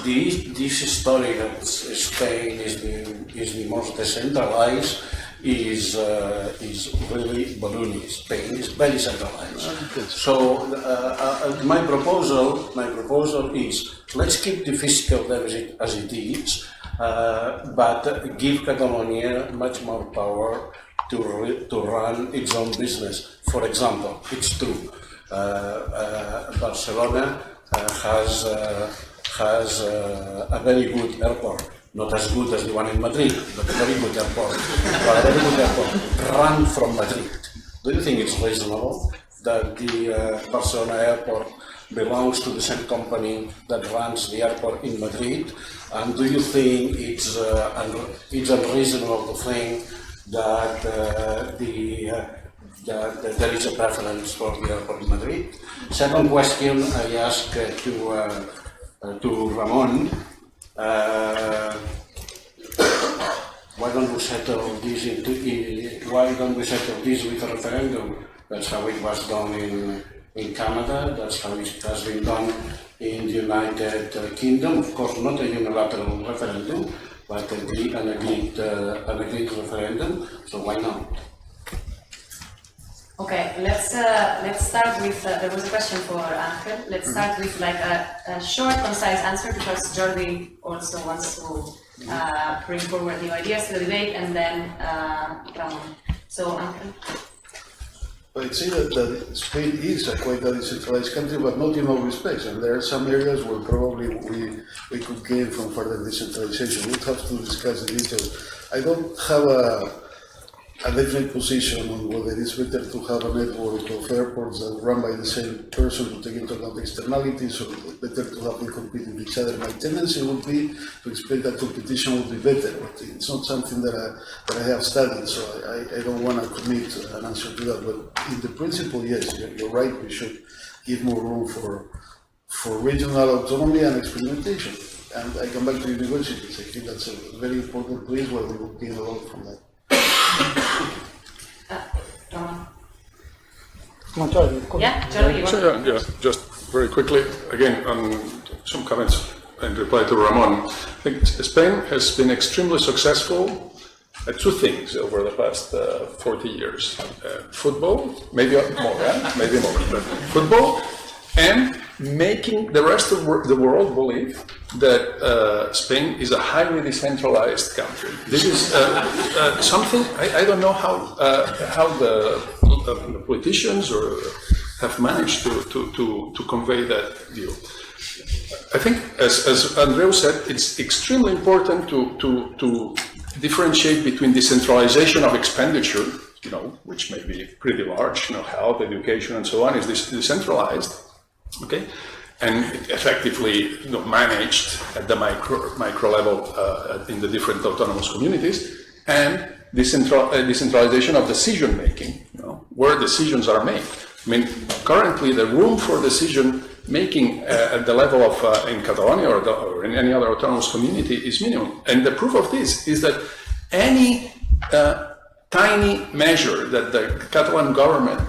This story that Spain is the most decentralized is really baloney. Spain is very centralized. So my proposal is, let's keep the fiscal deficit as it is, but give Catalonia much more power to run its own business. For example, it's true, Barcelona has a very good airport. Not as good as the one in Madrid, but a very good airport. Run from Madrid. Do you think it's reasonable that the Barcelona airport belongs to the same company that runs the airport in Madrid? And do you think it's unreasonable to think that that there is a preference for the airport in Madrid? Second question I ask to Ramon. Why don't we settle this with a referendum? That's how it was done in Canada. That's how it has been done in the United Kingdom. Of course, not a unilateral referendum, but an agreed referendum. So why not? Okay, let's start with, there was a question for Ángel. Let's start with like a short, concise answer, because Jordi also wants to bring forward new ideas to the debate, and then Ramon. So, Ángel. I'd say that Spain is quite a decentralized country, but not in all respects, and there are some areas where probably we could gain from further decentralization. We'd have to discuss the details. I don't have a definite position on whether it is better to have a network of airports that run by the same person to take into account externalities, or better to have them compete with each other. My tendency would be to expect that competition would be better, but it's not something that I have studied, so I don't want to commit an answer to that. But in the principle, yes, you're right, we should give more room for regional autonomy and experimentation. And I come back to universities. I think that's a very important place where we will gain a lot from that. Yeah, Jordi, Yeah, just very quickly, again, on some comments in reply to Ramon. I think Spain has been extremely successful at 2 things over the past 40 years. Football, maybe more, but football, and making the rest of the world believe that Spain is a highly decentralized country. This is something I don't know how the politicians have managed to convey that view. I think, as Andreu said, it's extremely important to differentiate between decentralization of expenditure, which may be pretty large, health, education, and so on, is decentralized. Okay, and effectively managed at the micro level in the different autonomous communities, and decentralization of decision making, where decisions are made. I mean, currently the room for decision making at the level of in Catalonia or in any other autonomous community is minimum, and the proof of this is that any tiny measure that the Catalan government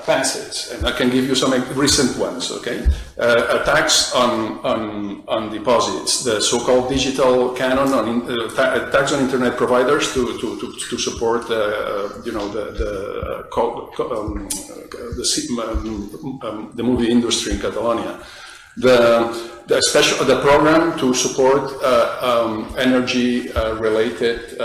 passes, and I can give you some recent ones, okay? A tax on deposits, the so-called digital canon on tax on internet providers to support the movie industry in Catalonia. The program to support energy related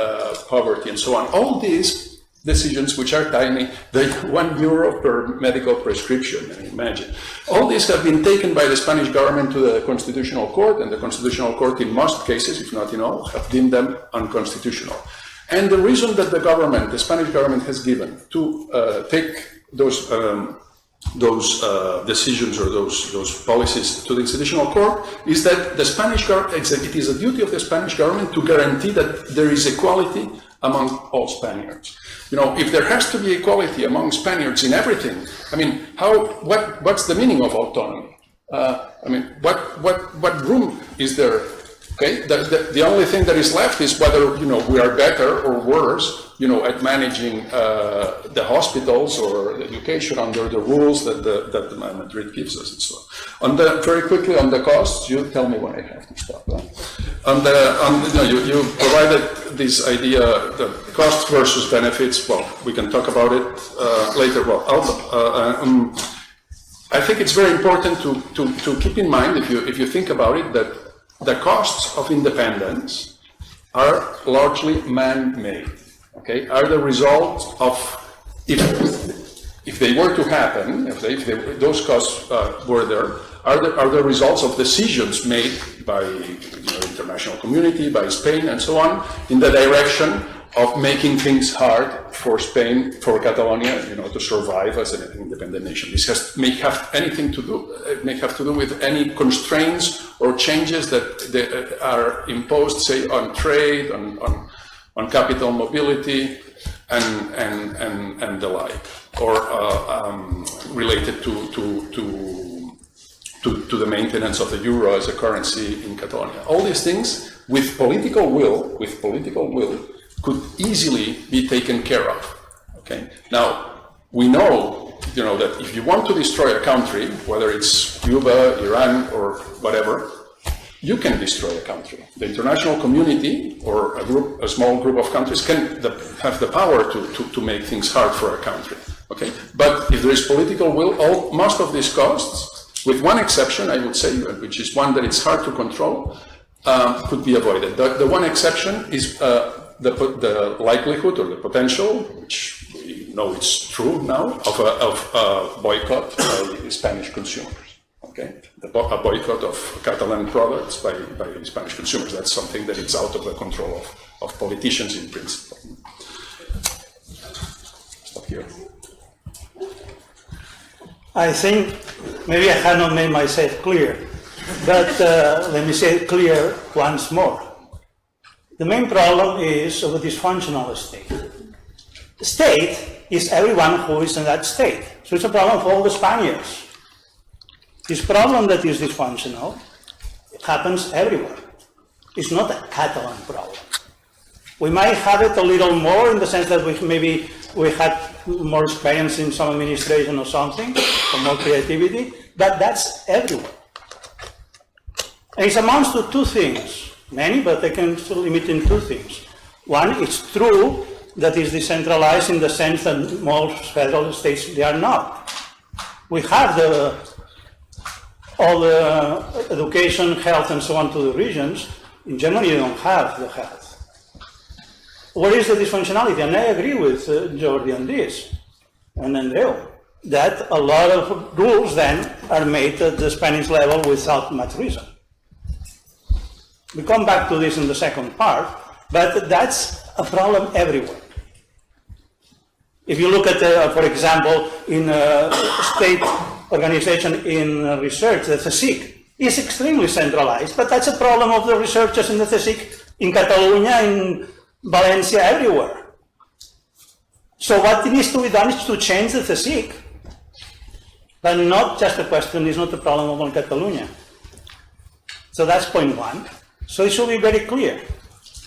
poverty and so on. All these decisions, which are tiny, they €1 per medical prescription, imagine. All these have been taken by the Spanish government to the Constitutional Court, and the Constitutional Court, in most cases, if not in all, have deemed them unconstitutional. And the reason that the Spanish government has given to take those decisions or those policies to the Constitutional Court is that the Spanish government, it is a duty of the Spanish government to guarantee that there is equality among all Spaniards. If there has to be equality among Spaniards in everything, what's the meaning of autonomy? What room is there? Okay, the only thing that is left is whether we are better or worse, at managing the hospitals or education under the rules that Madrid gives us and so on. Very quickly on the costs, you tell me when I have to stop. Huh? You provided this idea, the cost versus benefits. Well, we can talk about it later. Well, I think it's very important to keep in mind, if you think about it, that the costs of independence are largely man-made. Okay, are the result of, if they were to happen, if those costs were there, are the results of decisions made by the international community, by Spain and so on, in the direction of making things hard for Spain, for Catalonia, to survive as an independent nation. This may have to do with any constraints or changes that are imposed, say, on trade, on capital mobility, and the like, or related to the maintenance of the euro as a currency in Catalonia. All these things, with political will, could easily be taken care of. Okay. Now we know, that if you want to destroy a country, whether it's Cuba, Iran, or whatever, you can destroy a country. The international community or a small group of countries can have the power to make things hard for a country. Okay. But if there is political will, most of these costs, with one exception, I would say, which is one that it's hard to control, could be avoided. The one exception is the likelihood or the potential, which we know it's true now, of a boycott by Spanish consumers. Okay, a boycott of Catalan products by Spanish consumers. That's something that is out of the control of politicians in principle. Stop here. I think maybe I have not made myself clear, but let me say it clear once more. The main problem is of a dysfunctional state. The state is everyone who is in that state. So it's a problem for all the Spaniards. This problem that is dysfunctional, it happens everywhere. It's not a Catalan problem. We might have it a little more in the sense that we had more experience in some administration or something, or more creativity, but that's everywhere. And it amounts to two things. Many, but I can still limit in two things. One, it's true that it's decentralized in the sense that most federal states, they are not. We have all the education, health, and so on to the regions. In general, you don't have the health. What is the dysfunctionality? And I agree with Jordi on this, and Andreu, that a lot of rules then are made at the Spanish level without much reason. We come back to this in the second part, but that's a problem everywhere. If you look at, for example, in a state organization in research, the CSIC is extremely centralized, but that's a problem of the researchers in the CSIC in Catalonia, in Valencia, everywhere. So what needs to be done is to change the CSIC, but not just a question, it's not a problem of Catalonia. So that's point one. So it should be very clear.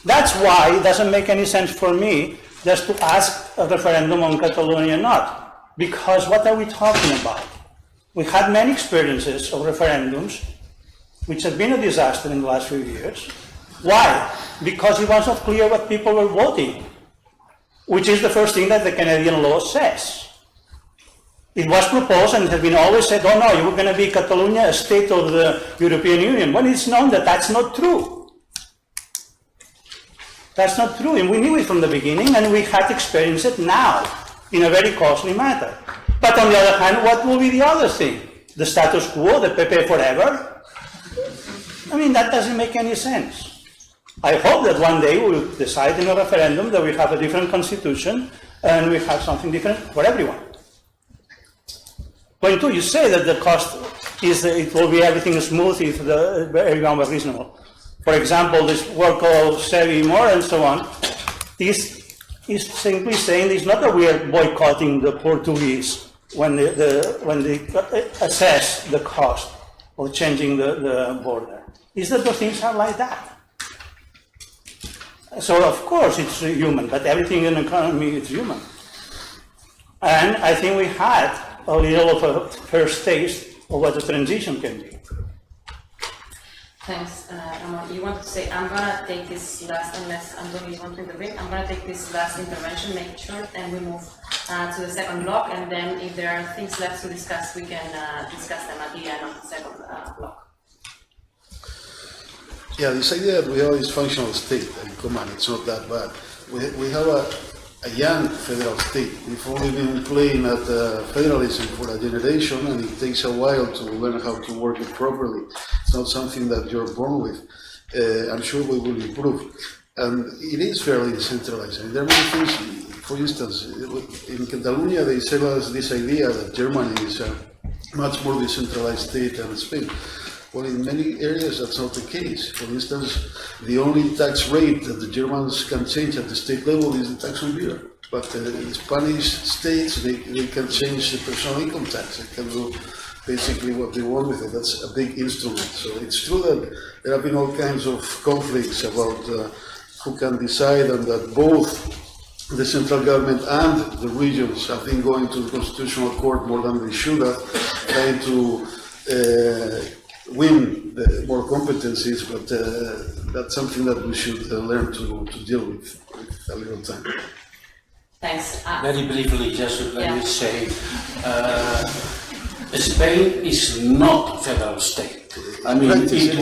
That's why it doesn't make any sense for me just to ask a referendum on Catalonia or not. Because what are we talking about? We had many experiences of referendums, which have been a disaster in the last few years. Why? Because it was not clear what people were voting, which is the first thing that the Canadian law says. It was proposed and has been always said, oh no, you're going to be Catalonia, a state of the European Union, when it's known that that's not true. That's not true, and we knew it from the beginning, and we had experienced it now in a very costly matter. But on the other hand, what will be the other thing? The status quo, the PP forever? I mean, that doesn't make any sense. I hope that one day we'll decide in a referendum that we have a different constitution and we have something different for everyone. Point two, you say that the cost is it will be everything smooth if everyone was reasonable. For example, this work called Save More and so on is simply saying it's not that we are boycotting the Portuguese when they assess the cost of changing the border. It's that the things are like that. So of course it's human, but everything in the economy is human. And I think we had a little of a first taste of what the transition can be. Thanks, Ramon. You wanted to say, I'm going to take this last, unless Andreu is wanting to bring, I'm going to take this last intervention, make it short, and we move to the second block, and then if there are things left to discuss, we can discuss them at the end of the second block. Yeah, this idea that we have this functional state, and come on, it's not that bad. We have a young federal state. We've only been playing at federalism for a generation, and it takes a while to learn how to work it properly. It's not something that you're born with. I'm sure we will improve. And it is fairly decentralized. And there are many things, for instance, in Catalonia they sell us this idea that Germany is a much more decentralized state than Spain. Well, in many areas that's not the case. For instance, the only tax rate that the Germans can change at the state level is the tax on beer. But in Spanish states, they can change the personal income tax. They can do basically what they want with it. That's a big instrument. So it's true that there have been all kinds of conflicts about who can decide, and that both the central government and the regions have been going to the Constitutional Court more than they should have, trying to win more competencies, but that's something that we should learn to deal with a little time. Thanks. Very briefly, just let me say, Spain is not a federal state. I mean,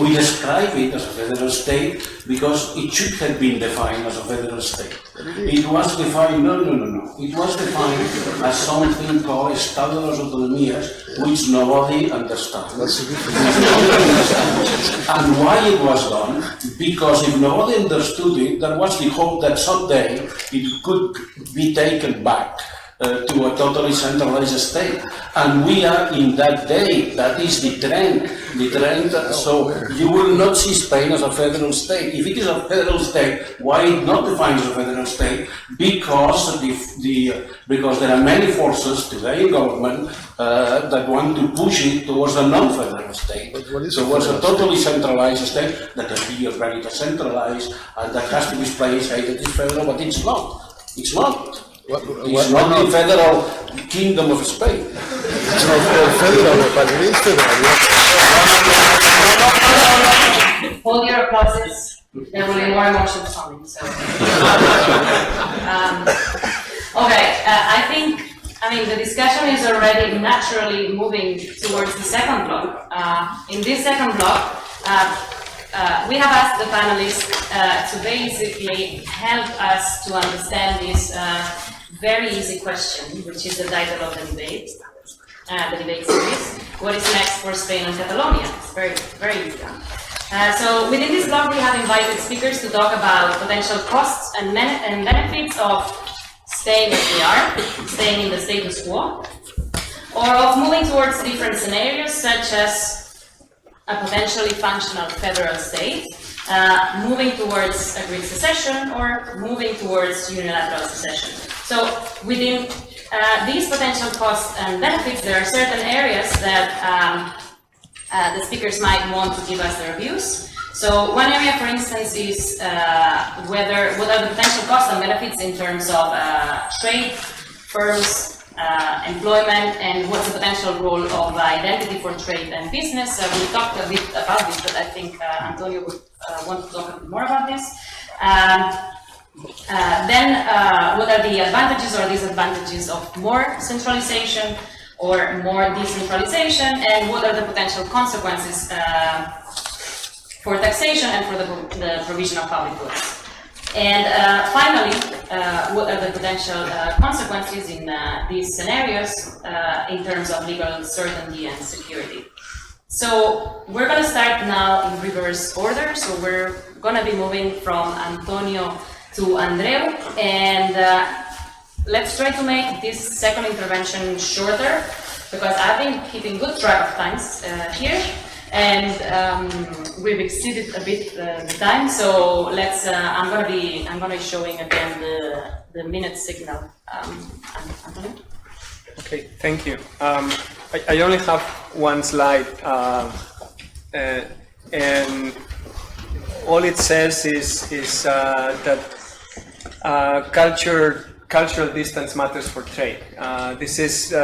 we describe it as a federal state because it should have been defined as a federal state. It was defined, no. It was defined as something called Estado de las Autonomías, which nobody understands. And why it was done? Because if nobody understood it, there was the hope that someday it could be taken back to a totally centralized state. And we are in that day. That is the trend. So you will not see Spain as a federal state. If it is a federal state, why it not defined as a federal state? Because because there are many forces today in government that want to push it towards a non-federal state. So it was a totally centralized state that can be very decentralized and that has to be displayed say that it's federal, but it's not. It's not. It's not the federal kingdom of Spain. It's not federal, but it is federal. Hold your applauses. There will be more emotions coming. So. Okay, I mean, the discussion is already naturally moving towards the second block. In this second block, we have asked the panelists to basically help us to understand this very easy question, which is the title of the debate series. What is next for Spain and Catalonia? It's very, very easy. So within this block, we have invited speakers to talk about potential costs and benefits of staying as we are, staying in the status quo, or of moving towards different scenarios, such as a potentially functional federal state, moving towards a Greek secession, or moving towards unilateral secession. So within these potential costs and benefits, there are certain areas that the speakers might want to give us their views. So one area, for instance, is what are the potential costs and benefits in terms of trade, firms, employment, and what's the potential role of identity for trade and business. We talked a bit about this, but I think Antonio would want to talk a bit more about this. Then, what are the advantages or disadvantages of more centralization or more decentralization, and what are the potential consequences for taxation and for the provision of public goods? And finally, what are the potential consequences in these scenarios in terms of legal certainty and security? So we're going to start now in reverse order. So we're going to be moving from Antonio to Andreu, and let's try to make this second intervention shorter, because I've been keeping good track of times here. And we've exceeded a bit the time, so let's. I'm gonna be showing again the minute signal. Antonio? Okay, thank you. I only have one slide, and all it says is that cultural distance matters for trade. This is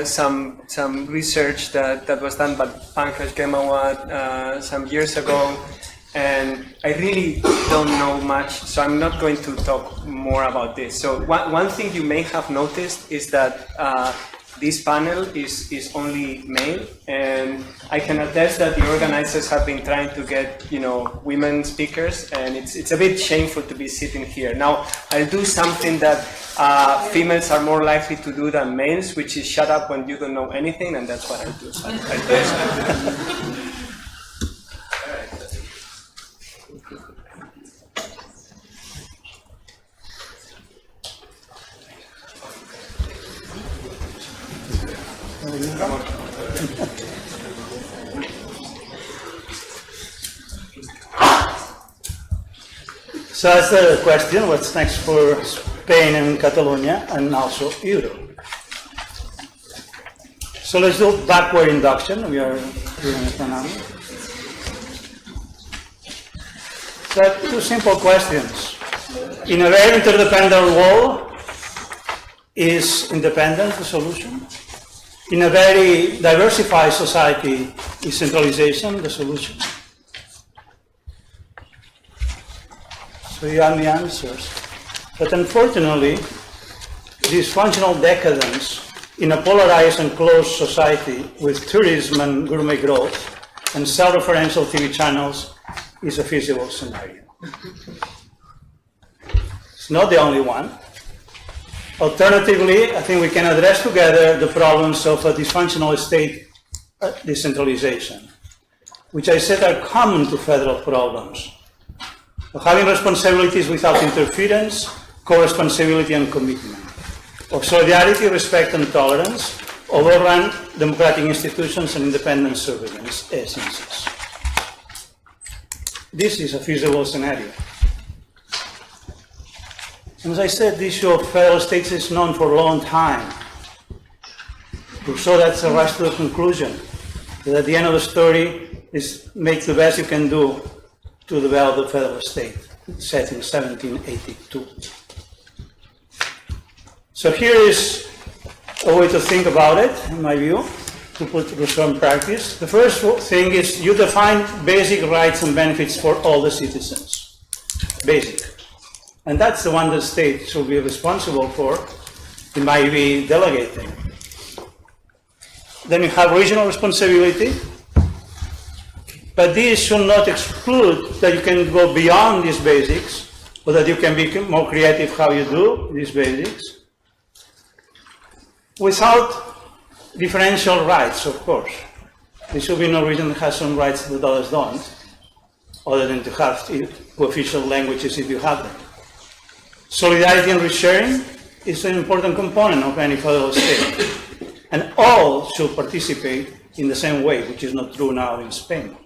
some research that was done by Pankaj Gemawat some years ago, and I really don't know much, so I'm not going to talk more about this. So one thing you may have noticed is that this panel is only male, and I can attest that the organizers have been trying to get, women speakers, and it's a bit shameful to be sitting here. Now, I'll do something that females are more likely to do than males, which is shut up when you don't know anything, and that's what I do. So that's the question, what's next for Spain and Catalonia, and also Europe. So let's do backward induction. We are doing it now. So two simple questions. In a very interdependent world, is independence the solution? In a very diversified society, is centralization the solution? So you have the answers. But unfortunately, this functional decadence in a polarized and closed society with tourism and gourmet growth and self-referential TV channels is a feasible scenario. It's not the only one. Alternatively, I think we can address together the problems of a dysfunctional state decentralization, which I said are common to federal problems. Of having responsibilities without interference, co-responsibility and commitment. Of solidarity, respect and tolerance, overrun democratic institutions and independent surveillance essences. This is a feasible scenario. And as I said, the issue of federal states is known for a long time. So that's a rush to the conclusion, that at the end of the story is make the best you can do to develop the federal state, set in 1782. So here is a way to think about it, in my view, to put Rousseau in practice. The first thing is you define basic rights and benefits for all the citizens. Basic. And that's the one the state should be responsible for. It might be delegating. Then you have regional responsibility. But this should not exclude that you can go beyond these basics, or that you can be more creative how you do these basics, without differential rights, of course. There should be no region that has some rights that others don't, other than to have co-official languages if you have them. Solidarity and resharing is an important component of any federal state, and all should participate in the same way, which is not true now in Spain.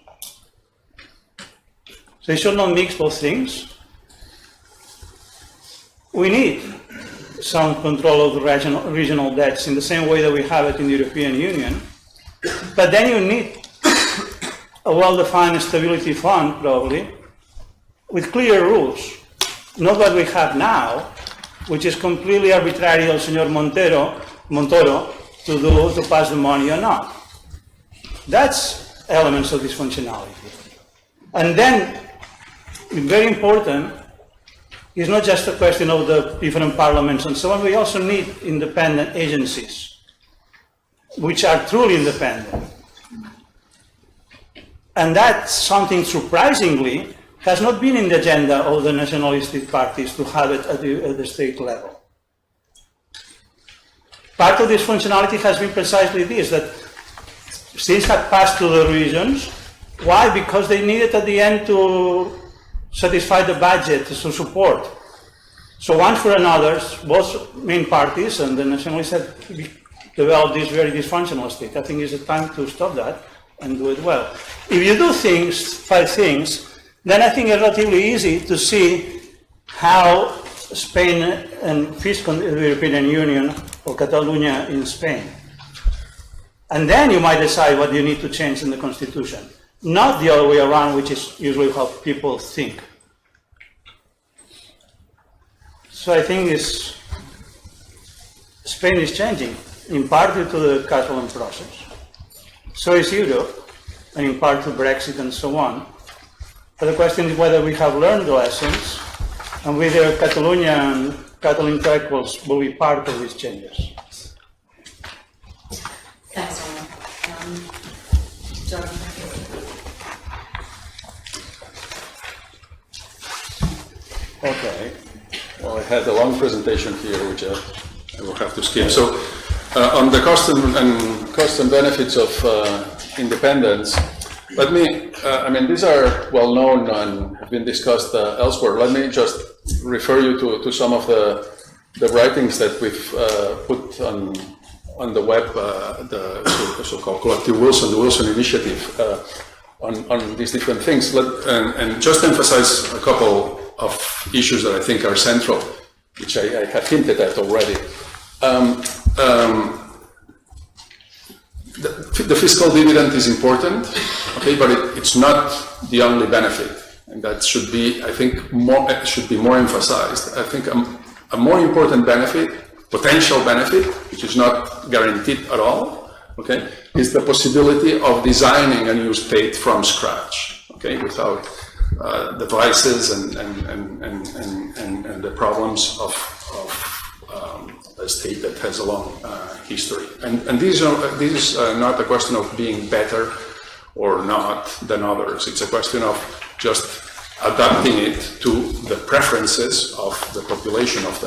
So you should not mix both things. We need some control of the regional debts in the same way that we have it in the European Union. But then you need a well-defined stability fund, probably, with clear rules. Not what we have now, which is completely arbitrary of Señor Montero, Montoro to pass the money or not. That's elements of dysfunctionality. And then, very important, it's not just a question of the different parliaments and so on, we also need independent agencies, which are truly independent. And that, something surprisingly, has not been in the agenda of the nationalistic parties to have it at the state level. Part of this functionality has been precisely this, that things have passed to the regions. Why? Because they needed at the end to satisfy the budget, to support. So one for another, both main parties and the nationalists have developed this very dysfunctional state. I think it's a time to stop that and do it well. If you do things, 5 things, then I think it's relatively easy to see how Spain and fiscal the European Union or Catalonia in Spain. And then you might decide what you need to change in the constitution. Not the other way around, which is usually how people think. So I think Spain is changing, in part due to the Catalan process. So is Europe, and in part to Brexit and so on. But the question is whether we have learned the lessons, and whether Catalonia and Catalan intellectuals will be part of these changes. Thanks, Ramon. Jordi. Okay. Well, I had a long presentation here, which I will have to skip. So, on the cost and benefits of independence, let me. I mean, these are well known and have been discussed elsewhere. Let me just refer you to some of the writings that we've put on the web, the so-called Collective Wilson, the Wilson Initiative, on these different things. And just emphasize a couple of issues that I think are central, which I have hinted at already. The fiscal dividend is important, okay, but it's not the only benefit, and that should be, I think, should be more emphasized. I think a more important benefit, potential benefit, which is not guaranteed at all, okay, is the possibility of designing a new state from scratch, okay, without the vices and the problems of a state that has a long history. And this is not a question of being better or not than others. It's a question of just adapting it to the preferences of the population of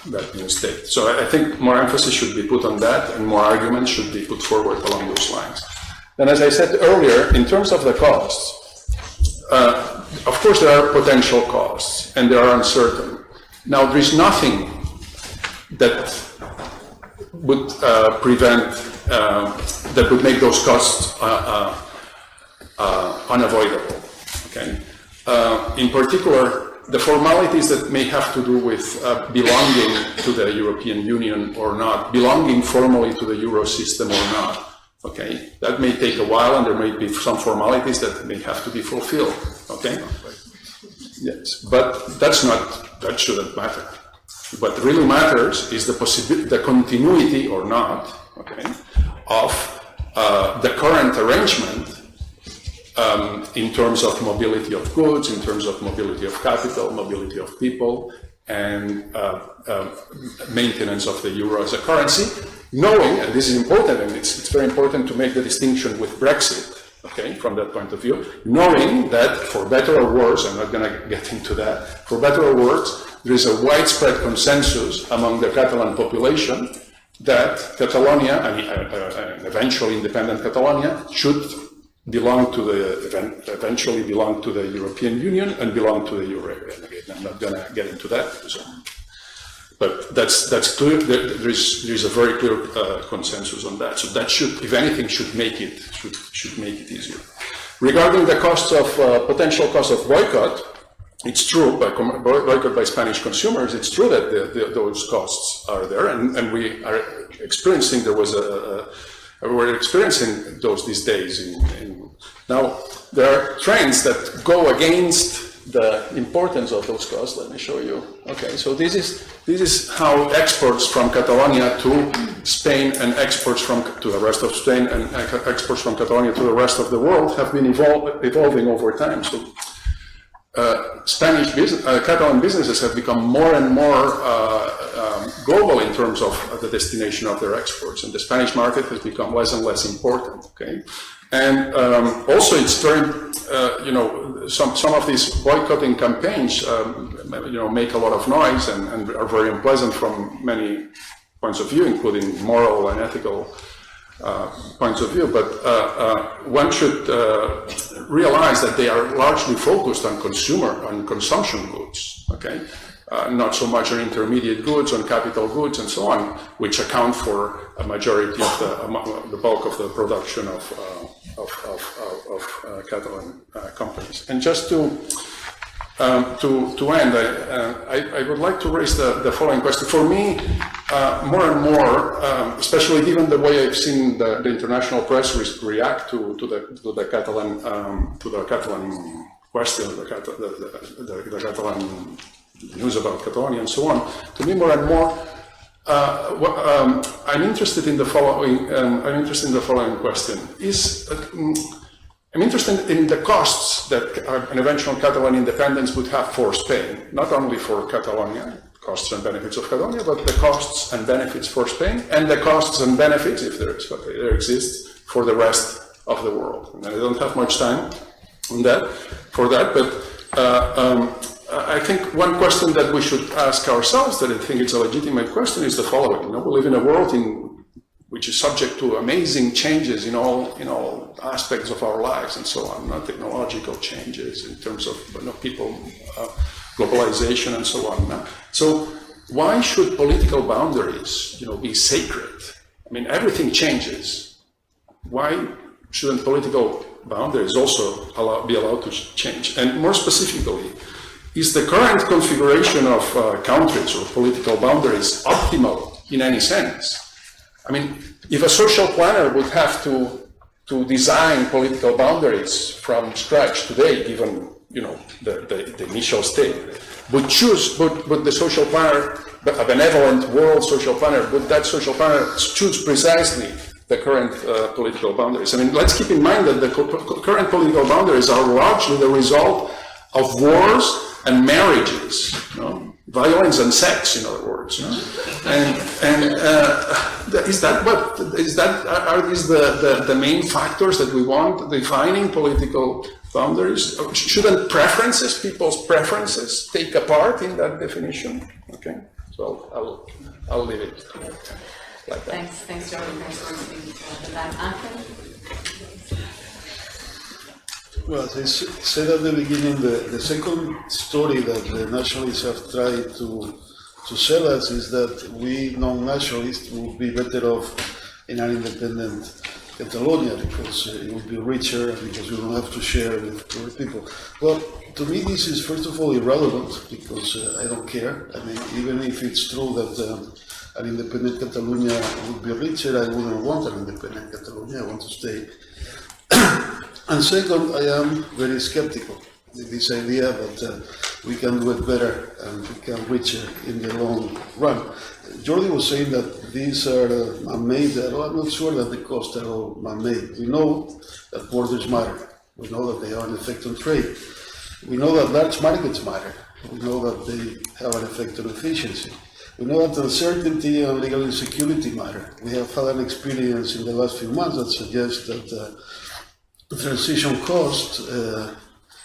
that new state. So I think more emphasis should be put on that, and more arguments should be put forward along those lines. And as I said earlier, in terms of the costs, of course there are potential costs, and they are uncertain. Now, there is nothing that would prevent, that would make those costs unavoidable, okay? In particular, the formalities that may have to do with belonging to the European Union or not, belonging formally to the Euro system or not, okay? That may take a while, and there may be some formalities that may have to be fulfilled, okay? Yes, but that shouldn't matter. What really matters is the continuity or not, okay, of the current arrangement in terms of mobility of goods, in terms of mobility of capital, mobility of people, and maintenance of the euro as a currency, knowing, and this is important, and it's very important to make the distinction with Brexit, okay, from that point of view, knowing that, for better or worse, I'm not going to get into that, for better or worse, there is a widespread consensus among the Catalan population that Catalonia, and eventually independent Catalonia, should belong to eventually belong to the European Union and belong to the euro area. And again, I'm not going to get into that, but that's clear. There is a very clear consensus on that. So that should, if anything, should make it easier. Regarding the costs of potential cost of boycott, it's true, boycott by Spanish consumers, it's true that those costs are there, and we are experiencing, we're experiencing those these days. Now, there are trends that go against the importance of those costs, let me show you. Okay, so this is how exports from Catalonia to Spain and exports to the rest of Spain and exports from Catalonia to the rest of the world have been evolving over time. So Catalan businesses have become more and more global in terms of the destination of their exports, and the Spanish market has become less and less important. Okay, and also it's very, some of these boycotting campaigns, make a lot of noise and are very unpleasant from many points of view, including moral and ethical points of view, but one should realize that they are largely focused on consumption goods, okay? Not so much on intermediate goods, on capital goods and so on, which account for a majority of the bulk of the production of Catalan companies. And just to end, I would like to raise the following question. For me, more and more, especially given the way I've seen the international press react to the Catalan question, the Catalan news about Catalonia and so on, to me more and more, I'm interested in the following. Question: I'm interested in the costs that an eventual Catalan independence would have for Spain, not only for Catalonia, costs and benefits of Catalonia, but the costs and benefits for Spain, and the costs and benefits, if there exists, for the rest of the world. And I don't have much time on that, but I think one question that we should ask ourselves, that I think it's a legitimate question, is the following. We live in a world which is subject to amazing changes in all aspects of our lives and so on, technological changes in terms of people, globalization and so on. So why should political boundaries, be sacred? I mean, everything changes. Why shouldn't political boundaries also be allowed to change? And more specifically, is the current configuration of countries or political boundaries optimal in any sense? I mean, if a social planner would have to design political boundaries from scratch today, given the initial state, would the social planner, a benevolent world social planner, would that social planner choose precisely the current political boundaries? I mean, let's keep in mind that the current political boundaries are largely the result of wars and marriages, violence and sex, in other words. Are these the main factors that we want defining political boundaries? Shouldn't people's preferences, take a part in that definition? Okay, so I'll leave it like that. Thanks, Jordi. Thanks for speaking for the time. Ángel? Well, as I said at the beginning, the second story that the nationalists have tried to sell us is that we non-nationalists would be better off in an independent Catalonia because it would be richer and because we don't have to share with other people. Well, to me this is first of all irrelevant because I don't care. I mean, even if it's true that an independent Catalonia would be richer, I wouldn't want an independent Catalonia. I want to stay. And second, I am very skeptical with this idea that we can do it better and become richer in the long run. Jordi was saying that these are man-made. I'm not sure that the costs are all man-made. We know that borders matter. We know that they have an effect on trade. We know that large markets matter. We know that they have an effect on efficiency. We know that uncertainty and legal insecurity matter. We have had an experience in the last few months that suggests that the transition cost,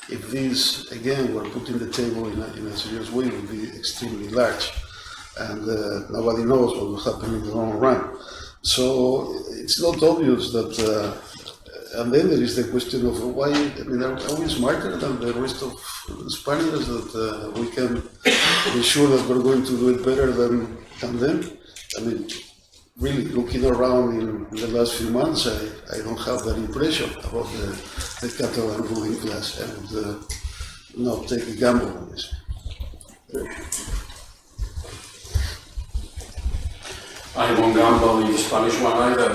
if these again were put in the table in a serious way, would be extremely large, and nobody knows what will happen in the long run. So it's not obvious that. And then there is the question of why. I mean, are we smarter than the rest of the Spaniards that we can be sure that we're going to do it better than them? I mean, really looking around in the last few months, I don't have that impression about the Catalan ruling class. I would not take a gamble on this. I won't gamble in Spanish one either.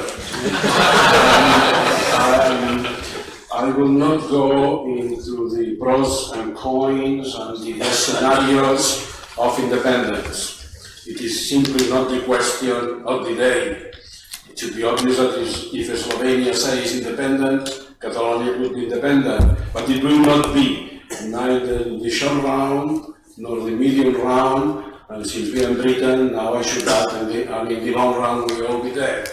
I will not go into the pros and cons and the scenarios of independence. It is simply not the question of the day. It should be obvious that if Slovenia says independent, Catalonia would be independent, but it will not be, neither in the short round nor the medium round, and since we are in Britain, now I should add, and in the long run we will all be dead.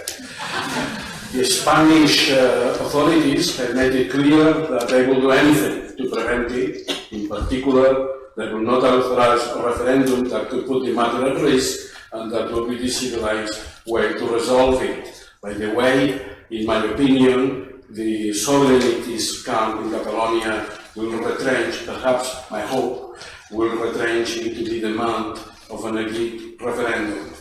The Spanish authorities have made it clear that they will do anything to prevent it. In particular, they will not authorize a referendum that could put the matter at risk, and that will be the civilized way to resolve it. By the way, in my opinion, the sovereignties camp in Catalonia will retrench, perhaps, my hope, will retrench into the demand of an agreed referendum.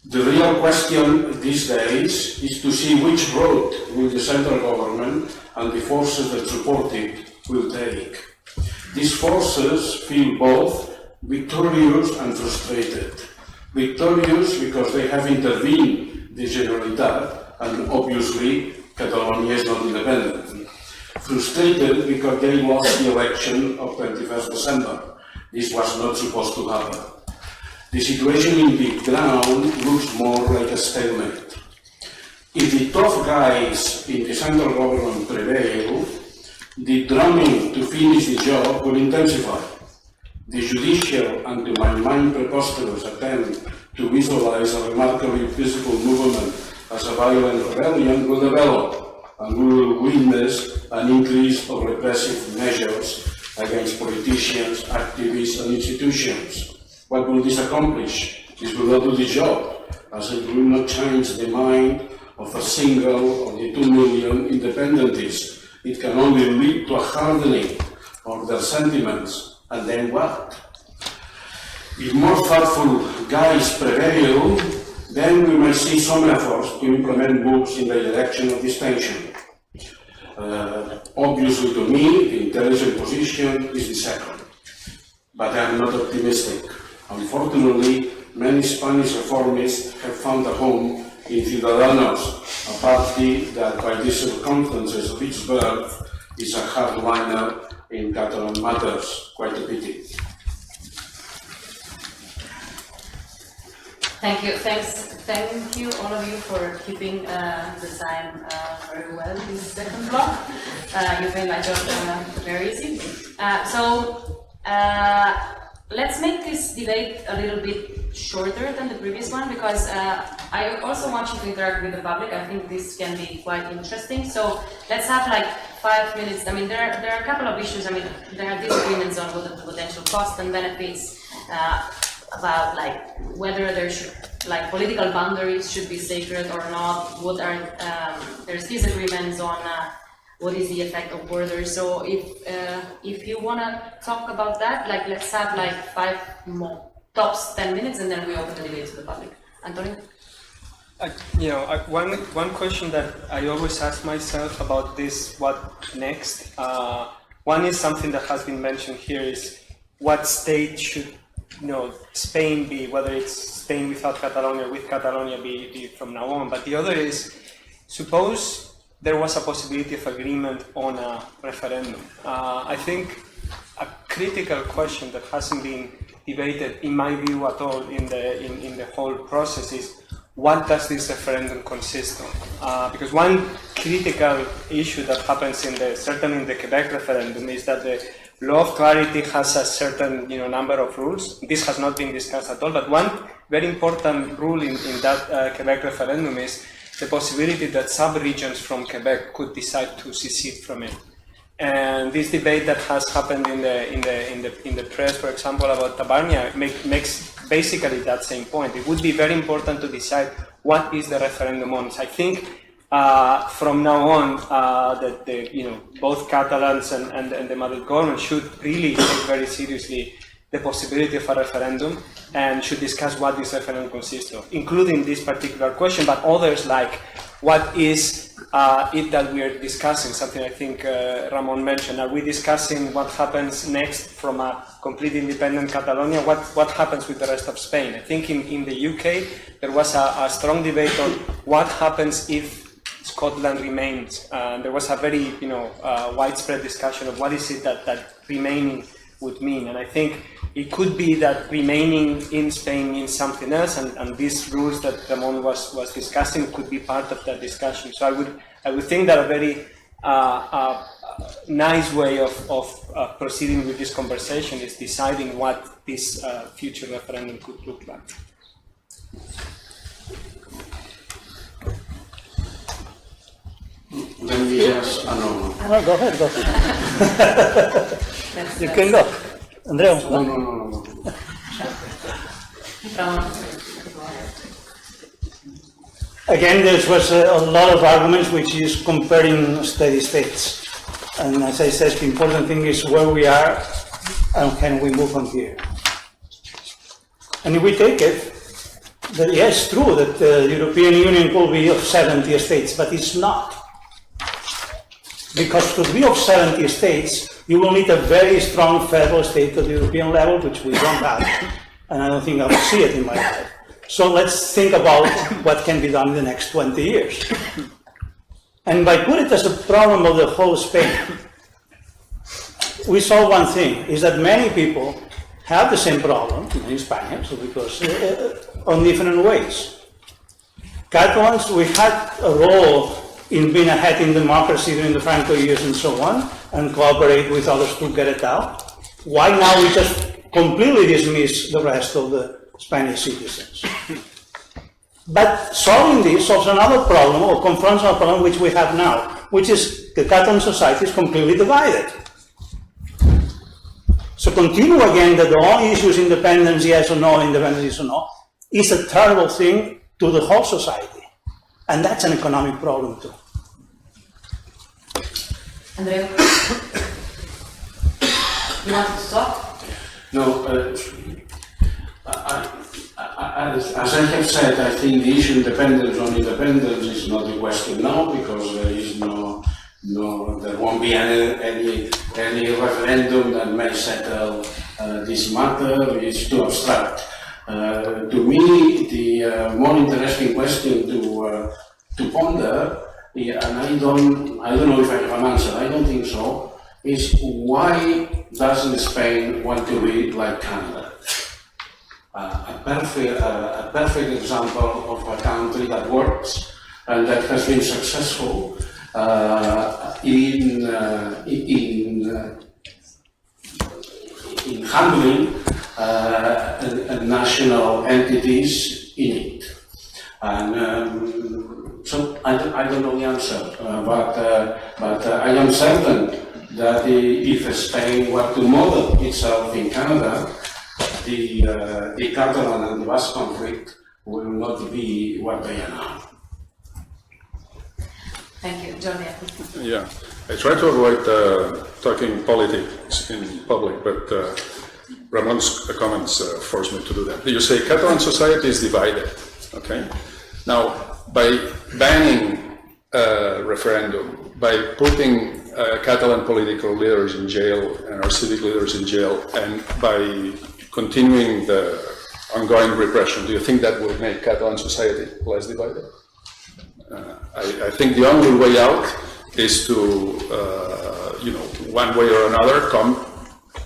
The real question these days is to see which road will the central government and the forces that support it will take. These forces feel both victorious and frustrated. Victorious because they have intervened the Generalitat, and obviously Catalonia is not independent. Frustrated because they lost the election of 21st December. This was not supposed to happen. The situation in the ground looks more like a stalemate. If the tough guys in the central government prevail, the drumming to finish the job will intensify. The judicial and, to my mind, preposterous attempt to visualize a remarkably physical movement as a violent rebellion will develop, and we will witness an increase of repressive measures against politicians, activists, and institutions. What will this accomplish? This will not do the job, as it will not change the mind of a single of the 2 million independentists. It can only lead to a hardening of their sentiments, and then what? If more thoughtful guys prevail, then we might see some efforts to implement moves in the direction of this tension. Obviously, to me, the intelligent position is the second, but I am not optimistic. Unfortunately, many Spanish reformists have found a home in Ciudadanos, a party that, by the circumstances of its birth, is a hardliner in Catalan matters. Quite a pity. Thank you. Thank you, all of you, for keeping the time very well in this second block. You've made my job very easy. Let's make this debate a little bit shorter than the previous one, because I also want you to interact with the public. I think this can be quite interesting. So let's have like 5 minutes. I mean, there are a couple of issues. I mean, there are disagreements on what the potential costs and benefits, about like whether there should, like, political boundaries should be sacred or not. What are there's disagreements on what is the effect of borders. So if you want to talk about that, like, let's have like 5 more, tops 10 minutes, and then we open the debate to the public. Antonio? One question that I always ask myself about this, what next? One is something that has been mentioned here, is what state should Spain be, whether it's Spain without Catalonia, with Catalonia be from now on. But the other is, suppose there was a possibility of agreement on a referendum. I think a critical question that hasn't been debated, in my view, at all in the whole process is, what does this referendum consist of? Because one critical issue that happens certainly in the Quebec referendum is that the law of clarity has a certain number of rules. This has not been discussed at all, but one very important rule in that Quebec referendum is the possibility that sub-regions from Quebec could decide to secede from it. And this debate that has happened in the press, for example, about Tabarnia, makes basically that same point. It would be very important to decide what is the referendum on. So I think from now on, that both Catalans and the Madrid government should really take very seriously the possibility of a referendum, and should discuss what this referendum consists of, including this particular question, but others like what is it that we are discussing, something I think Ramon mentioned. Are we discussing what happens next from a completely independent Catalonia? What happens with the rest of Spain? I think in the UK there was a strong debate on what happens if Scotland remains. There was a very widespread discussion of what is it that remaining would mean, and I think it could be that remaining in Spain means something else, and these rules that Ramon was discussing could be part of that discussion. So I would think that a very nice way of proceeding with this conversation is deciding what this future referendum could look like. Let me just, No, go ahead. You can go. Andreu. no. Again, there was a lot of arguments which is comparing steady states. And as I said, the important thing is where we are and can we move from here. And if we take it, that yes, true that the European Union could be of 70 states, but it's not. Because to be of 70 states, you will need a very strong federal state at the European level, which we don't have, and I don't think I will see it in my life. So let's think about what can be done in the next 20 years. And by putting it as a problem of the whole Spain, we saw one thing, is that many people have the same problem, many Spaniards, because on different ways. Catalans, we had a role in being ahead in democracy during the Franco years and so on, and cooperate with others to get it out. Why now we just completely dismiss the rest of the Spanish citizens? But solving this solves another problem, or confronts another problem which we have now, which is the Catalan society is completely divided. So continue again that the only issue is independence, yes or no, independence, yes or no, is a terrible thing to the whole society. And that's an economic problem too. Andreu, you want to talk? No, as I have said, I think the issue independence on independence is not a question now, because there is there won't be any referendum that may settle this matter. It's too abstract. To me, the more interesting question to ponder, and I don't know if I have an answer. I don't think so. Is why doesn't Spain want to be like Canada? A perfect example of a country that works and that has been successful in handling national entities in it. And so I don't know the answer, but I am certain that if Spain were to model itself in Canada, the Catalan and the Basque conflict will not be what they are now. Thank you, Jordi. Yeah, I try to avoid talking politics in public, but Ramon's comments forced me to do that. You say Catalan society is divided, okay? Now, by banning referendum, by putting Catalan political leaders in jail and our civic leaders in jail, and by continuing the ongoing repression, do you think that will make Catalan society less divided? I think the only way out is to, one way or another,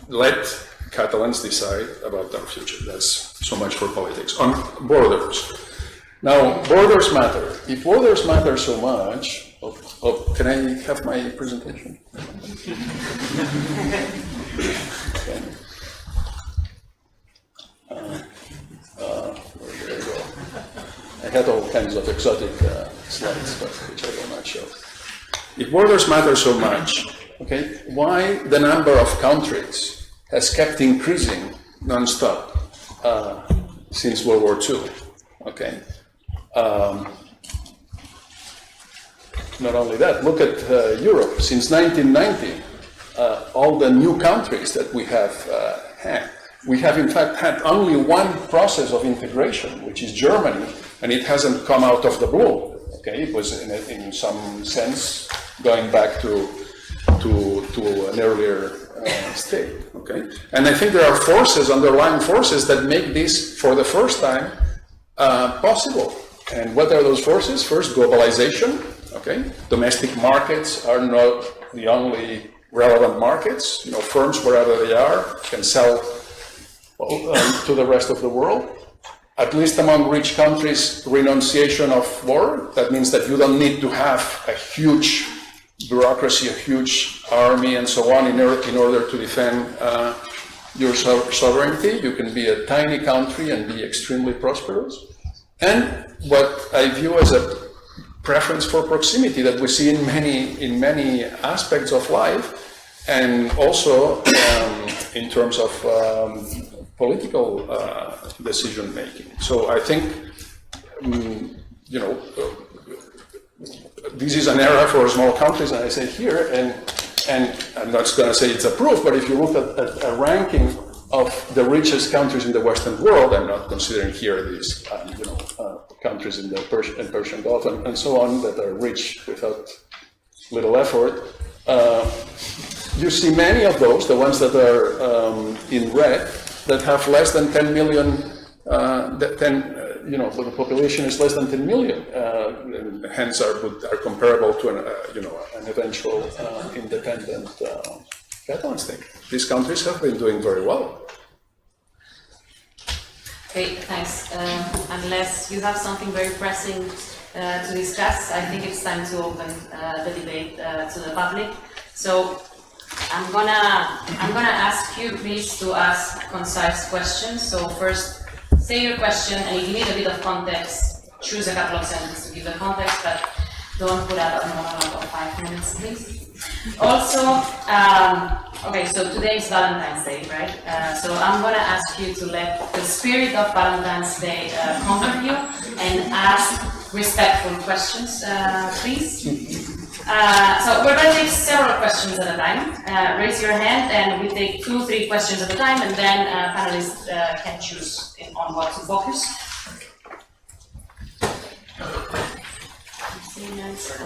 let Catalans decide about their future. That's so much for politics. On borders. Now, borders matter. If borders matter so much, can I have my presentation? Okay. There you go. I had all kinds of exotic slides, but which I will not show. If borders matter so much, okay, why the number of countries has kept increasing non-stop since World War II? Okay. Not only that, look at Europe. Since 1990, all the new countries that we have had, we have in fact had only one process of integration, which is Germany, and it hasn't come out of the blue. Okay, it was in some sense going back to an earlier state. Okay, and I think there are forces, underlying forces, that make this for the first time possible. And what are those forces? First, globalization. Okay, domestic markets are not the only relevant markets. You know, firms wherever they are can sell to the rest of the world. At least among rich countries, renunciation of war. That means that you don't need to have a huge bureaucracy, a huge army, and so on in order to defend your sovereignty. You can be a tiny country and be extremely prosperous. And what I view as a preference for proximity that we see in many aspects of life, and also in terms of political decision making. So I think, you know, this is an era for small countries, and I say here, and I'm not going to say it's a proof, but if you look at a ranking of the richest countries in the Western world, I'm not considering here these, countries in the Persian Gulf and so on that are rich without little effort. You see many of those, the ones that are in red, that have less than 10 million, the population is less than 10 million, and hence are comparable to an eventual independent Catalan state. These countries have been doing very well. Okay, thanks. Unless you have something very pressing to discuss, I think it's time to open the debate to the public. So I'm gonna ask you, please, to ask concise questions. So first, say your question, and if you need a bit of context, choose a couple of sentences to give the context, but don't put out a monologue of 5 minutes, please. Also, okay, so today is Valentine's Day, right? So I'm gonna ask you to let the spirit of Valentine's Day conquer you and ask respectful questions, please. So we're going to take several questions at a time. Raise your hand, and we take 2-3 questions at a time, and then panelists can choose on what to focus.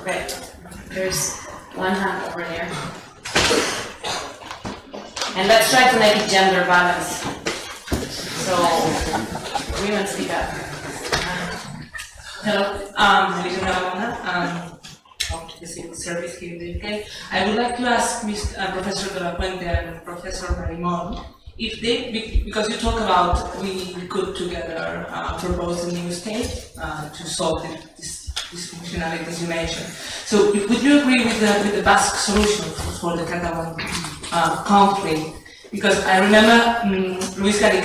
Okay, there's one hand over here. And let's try to make it gender balanced. So, women speak up. Hello, I'm from the civil service here in the UK. I would like to ask Professor de la Fuente and Professor Marimon if they, because you talk about we could together propose a new state to solve this dysfunctionalities you mentioned. So would you agree with the Basque solution for the Catalan conflict? Because I remember Luis Galí,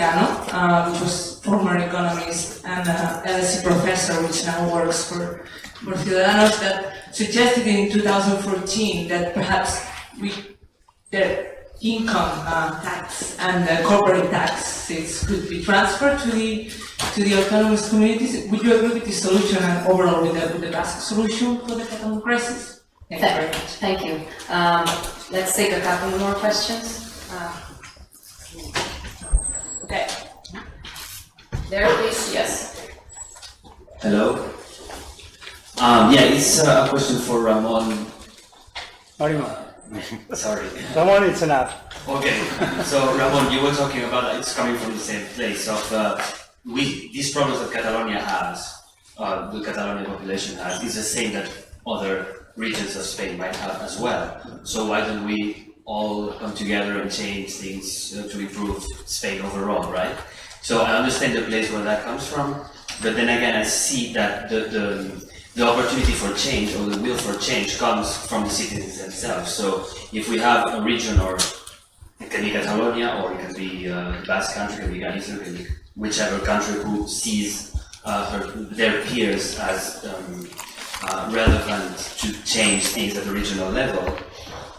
which was former economist and LSE professor, which now works for Ciudadanos, that suggested in 2014 that perhaps the income tax and the corporate taxes could be transferred to the autonomous communities. Would you agree with this solution and overall with the Basque solution for the Catalan crisis? Thank you very much. Thank you. Let's take a couple more questions. Okay. There, please. Yes. Hello. Yeah, it's a question for Ramon. Marimon. Sorry. Ramon, it's enough. Okay. So Ramon, you were talking about it's coming from the same place of these problems that Catalonia has, the Catalonian population has, is the same that other regions of Spain might have as well. So why don't we all come together and change things to improve Spain overall, right? So I understand the place where that comes from, but then again I see that the opportunity for change or the will for change comes from the citizens themselves. So if we have a region, or it can be Catalonia, or it can be the Basque country, it can be Galicia, it can be whichever country who sees their peers as relevant to change things at the regional level.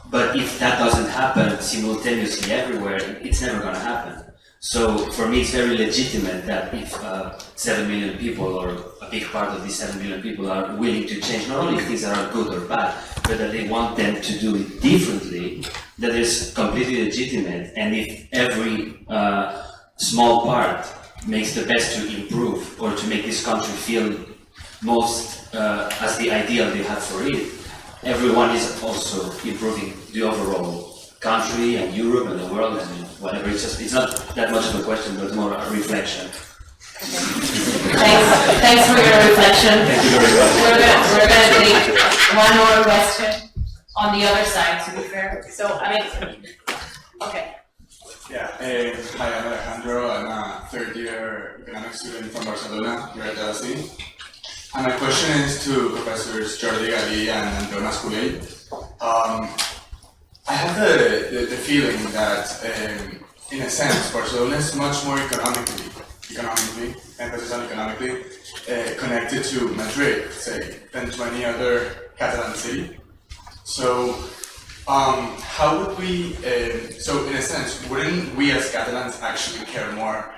But if that doesn't happen simultaneously everywhere, it's never going to happen. So for me, it's very legitimate that if 7 million people, or a big part of these 7 million people, are willing to change, not only things that are good or bad, but that they want them to do it differently, that is completely legitimate. And if every small part makes the best to improve or to make this country feel most as the ideal they have for it, everyone is also improving the overall country and Europe and the world and whatever. It's not that much of a question, but more a reflection. Thanks for your reflection. Thank you very much. We're one more question on the other side, to be fair. So, I mean, okay. Yeah, hi, I'm Alejandro. I'm a third-year economics student from Barcelona, here at CatLSE. And my question is to Professors Jordi Galí and Andreu Mas-Colell. I have the feeling that, in a sense, Barcelona is much more economically, emphasis on economically, connected to Madrid, say, than to any other Catalan city. So, how would we, so in a sense, wouldn't we as Catalans actually care more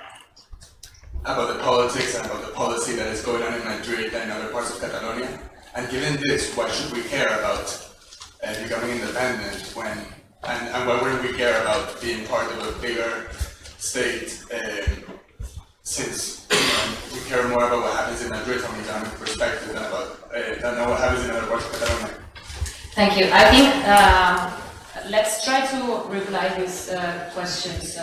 about the politics and about the policy that is going on in Madrid than in other parts of Catalonia? And given this, why should we care about becoming independent when, and why wouldn't we care about being part of a bigger state since we care more about what happens in Madrid from an economic perspective than what happens in other parts of Catalonia? Thank you. I think let's try to reply these questions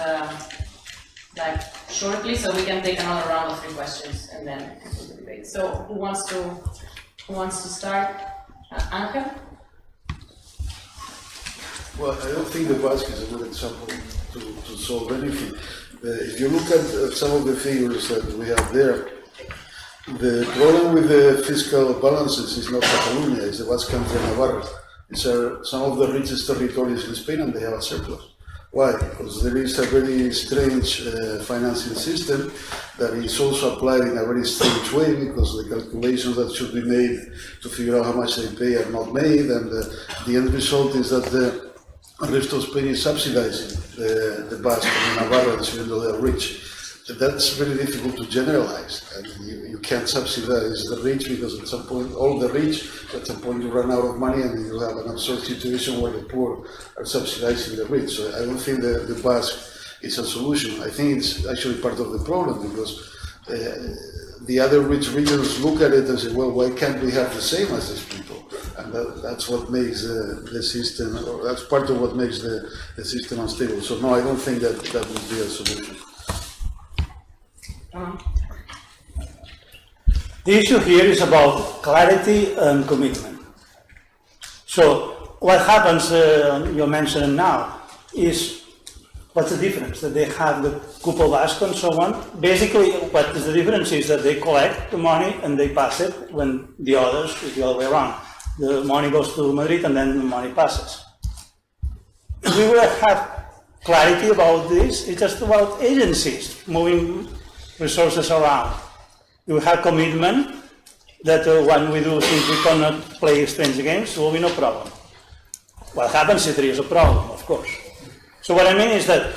like shortly, so we can take another round of 3 questions and then continue the debate. So, who wants to start? Ángel? Well, I don't think the Basque is a good example to solve anything. If you look at some of the figures that we have there, the problem with the fiscal balances is not Catalonia, it's the Basque Country and Navarra. These are some of the richest territories in Spain and they have a surplus. Why? Because there is a very strange financing system that is also applied in a very strange way because the calculations that should be made to figure out how much they pay are not made, and the end result is that the rest of Spain is subsidizing the Basque and the Navarrans even though they are rich. That's very difficult to generalize. I mean, you can't subsidize the rich because at some point, all the rich, at some point you run out of money and you have an absurd situation where the poor are subsidizing the rich. So I don't think the Basque is a solution. I think it's actually part of the problem because the other rich regions look at it and say, well, why can't we have the same as these people? And that's what makes the system, or that's part of what makes the system unstable. So no, I don't think that would be a solution. The issue here is about clarity and commitment. So what happens, you mentioned now, is what's the difference? That they have the Cupo Basque and so on. Basically, what is the difference is that they collect the money and they pass it when the others, the other way around. The money goes to Madrid and then the money passes. If we will have clarity about this, it's just about agencies moving resources around. You have commitment that when we do things we cannot play strange games, there will be no problem. What happens if there is a problem, of course. So what I mean is that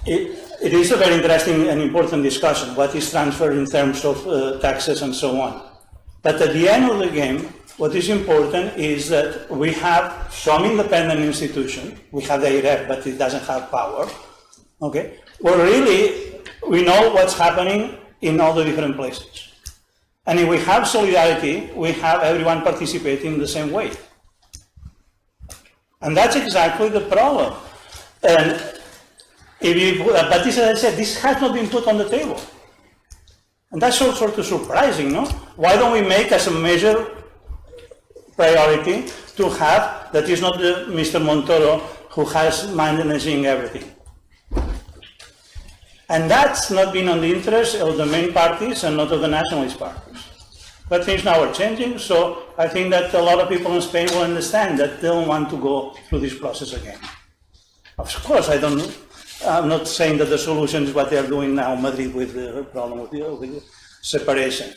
it is a very interesting and important discussion, what is transferred in terms of taxes and so on. But at the end of the game, what is important is that we have some independent institution, we have the IREF, but it doesn't have power, okay? Well, really, we know what's happening in all the different places. And if we have solidarity, we have everyone participating in the same way. And that's exactly the problem. And if you, but this, as I said, this has not been put on the table. And that's all sort of surprising, no? Why don't we make as a major priority to have, that is not the Mr. Montoro who has managing everything. And that's not been on the interest of the main parties and not of the nationalist parties. But things now are changing, so I think that a lot of people in Spain will understand that they don't want to go through this process again. Of course, I'm not saying that the solution is what they are doing now in Madrid with the problem with the separation.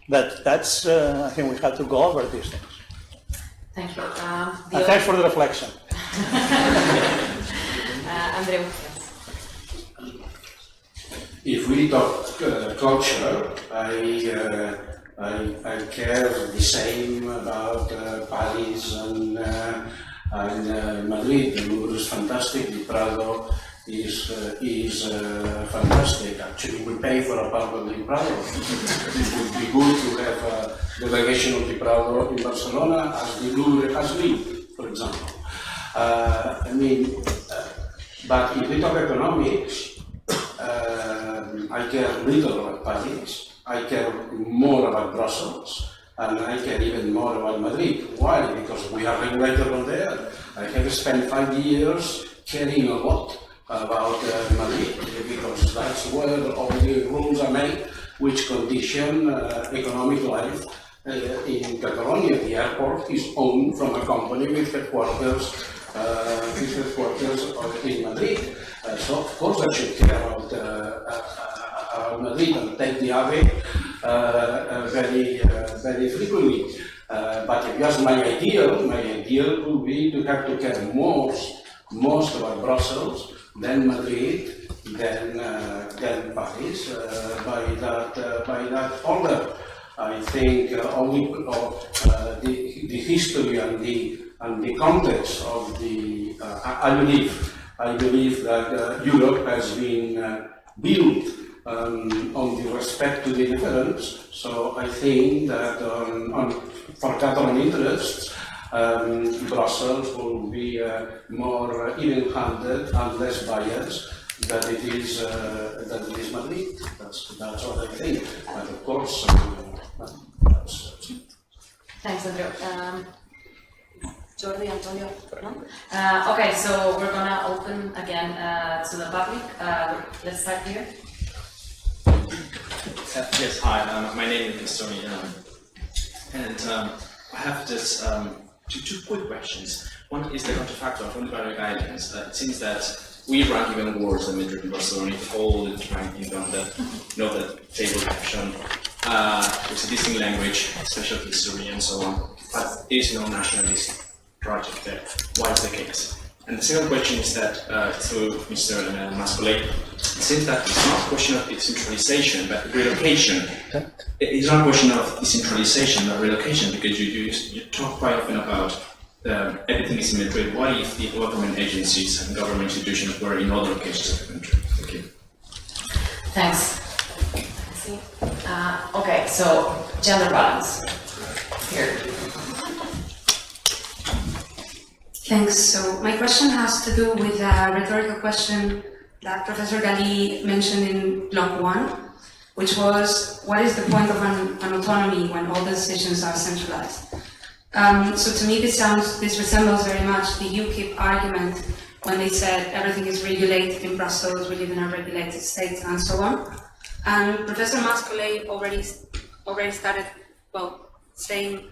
But that's, I think we have to go over these things. Thank you. And thanks for the reflection. Andreu. If we talk culture, I care the same about Paris and Madrid. The Louvre is fantastic. The Prado is fantastic. Actually, we pay for a part of the Prado. It would be good to have a delegation of the Prado in Barcelona as the Louvre has been, for example. But if we talk economics, I care little about Paris. I care more about Brussels. and I care even more about Madrid. Why? Because we are regulated on there. I have spent 5 years caring a lot about Madrid, because that's where all the rules are made which condition economic life in Catalonia. The airport is owned from a company with headquarters in Madrid. So of course I should care about Madrid and take the AVE very frequently. But if you ask my ideal would be to have to care most about Brussels, then Madrid, then Paris, by that order. I think only the history and the context of the I believe that Europe has been built on the respect to the difference. So I think that for Catalan interests, Brussels will be more even-handed and less biased than it is Madrid. That's what I think. And of course, Thanks, Andreu. Jordi, Antonio? No? Okay, so we're gonna open again to the public. Let's start here. Yes, hi, my name is Tony, and I have just two quick questions. One is the counterfactual from the value guidance. It seems that we rank even worse than Madrid and Barcelona, all the ranking on the table caption, with a distinct language, special history, and so on. But there is no nationalist project there. Why is the case? And the second question is that to Mr. Mas-Colell, it seems that it's not a question of decentralization, but relocation. It's not a question of decentralization, but relocation, because you talk quite often about everything is in Madrid. What if the government agencies and government institutions were in other locations of the country? Thank you. Thanks. Okay, so gender balance. Here. Thanks. So my question has to do with a rhetorical question that Professor Galí mentioned in block 1, which was, what is the point of an autonomy when all the decisions are centralized? So to me this resembles very much the UKIP argument when they said everything is regulated in Brussels, we live in a regulated state, and so on. And Professor Mas-Colell already started, saying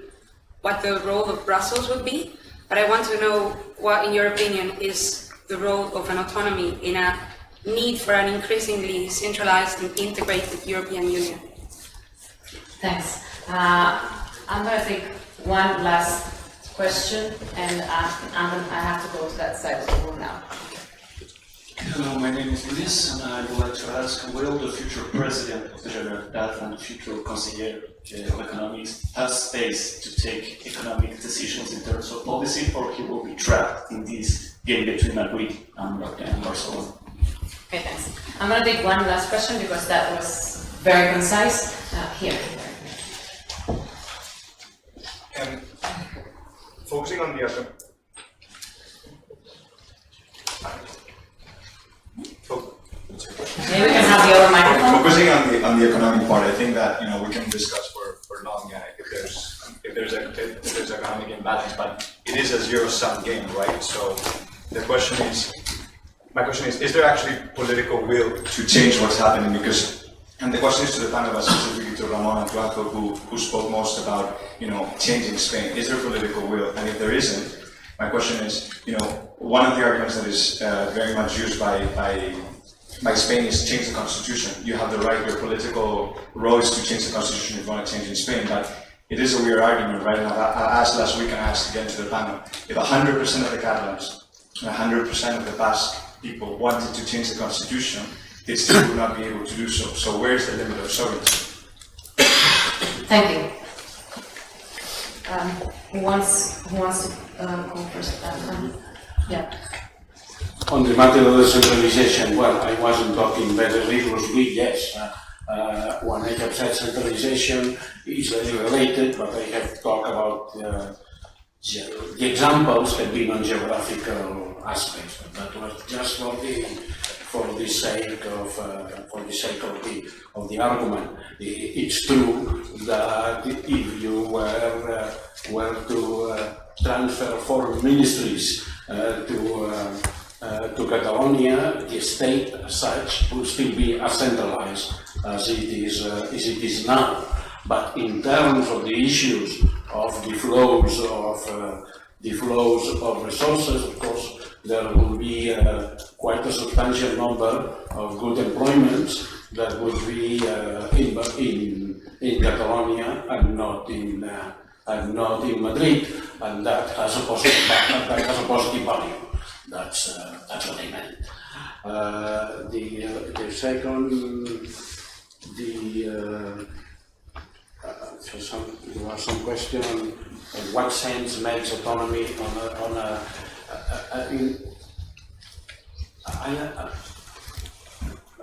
what the role of Brussels would be. But I want to know what, in your opinion, is the role of an autonomy in a need for an increasingly centralized and integrated European Union. Thanks. I'm going to take one last question, and I have to go to that side of the room now. Hello, my name is Luis, and I would like to ask, will the future president of the Generalitat and future conseller of economics have space to take economic decisions in terms of policy, or he will be trapped in this game between Madrid and Barcelona? Okay, thanks. I'm going to take one last question because that was very concise. Here. Focusing on the other. Maybe we can have the other microphone. Focusing on the economic part, I think that we can discuss for long if there's economic imbalance, but it is a zero-sum game, right? So my question is there actually political will to change what's happening? And the question is to the panel, but specifically to Ramon and to Ángel, who spoke most about changing Spain. Is there political will? And if there isn't, my question is, one of the arguments that is very much used by Spain is change the constitution. You have the right, your political role is to change the constitution if you want to change in Spain, but it is a weird argument, right? And I asked last week and I asked again to the panel, if 100% of the Catalans and 100% of the Basque people wanted to change the constitution, they still would not be able to do so. So where's the limit of sovereignty? Thank you. Who wants to go first? Yeah. On the matter of decentralization, well, I wasn't talking very rigorously, yes. When I have said centralization is very related, but I have talked about the examples have been on geographical aspects, but that was just for the sake of the argument. It's true that if you were to transfer foreign ministries to Catalonia, the state as such would still be as centralized as it is now. But in terms of the issues of the flows of resources, of course, there will be quite a substantial number of good employments that would be in Catalonia and not in Madrid, and that has a positive value. That's what I meant. The second, there was some question on what sense makes autonomy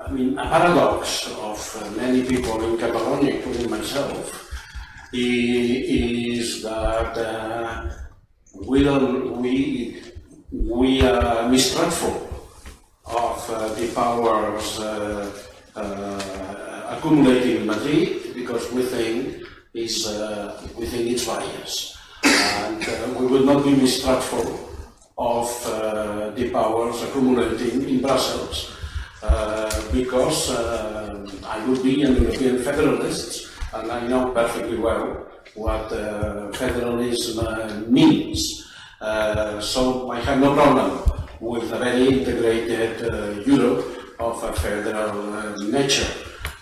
I mean, a paradox of many people in Catalonia, including myself, is that we are mistrustful of the powers accumulated in Madrid because we think it's bias, and we will not be mistrustful of the powers accumulating in Brussels because I would be an European federalist, and I know perfectly well what federalism means. So I have no problem with a very integrated Europe of a federal nature.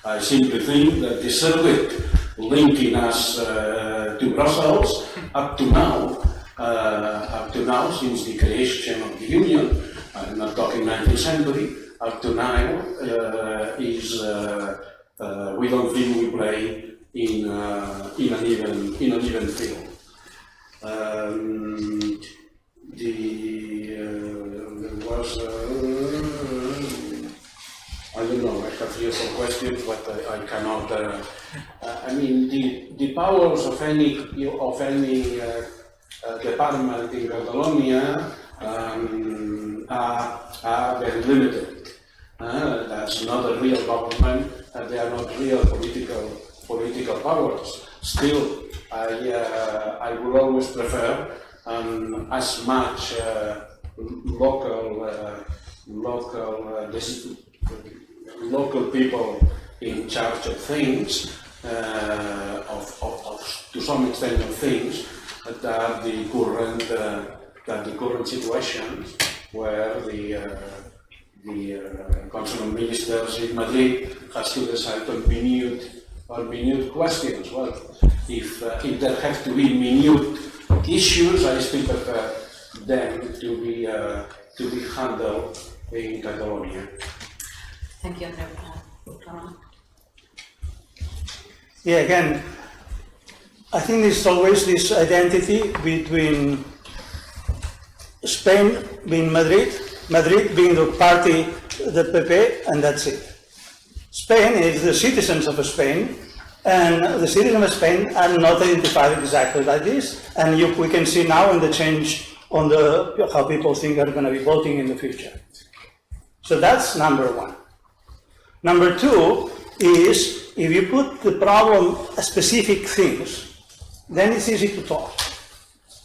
I simply think that the circuit linking us to Brussels up to now, since the creation of the Union, I'm not talking 19th century, up to now is we don't think we play in an even field. There was I don't know. I have here some questions, but I cannot. I mean, the powers of any department in Catalonia are very limited. That's not a real government, and they are not real political powers. Still, I would always prefer as much local people in charge of things, to some extent of things, that the current situation where the consular ministers in Madrid has to decide on minute questions. Well, if there have to be minute issues, I still prefer them to be handled in Catalonia. Thank you, Andreu. Yeah, again, I think there's always this identity between Spain being Madrid being the party, the PP, and that's it. Spain is the citizens of Spain, and the citizens of Spain are not identified exactly like this, and we can see now in the change on how people think are going to be voting in the future. So that's number one. Number two is, if you put the problem as specific things, then it's easy to talk.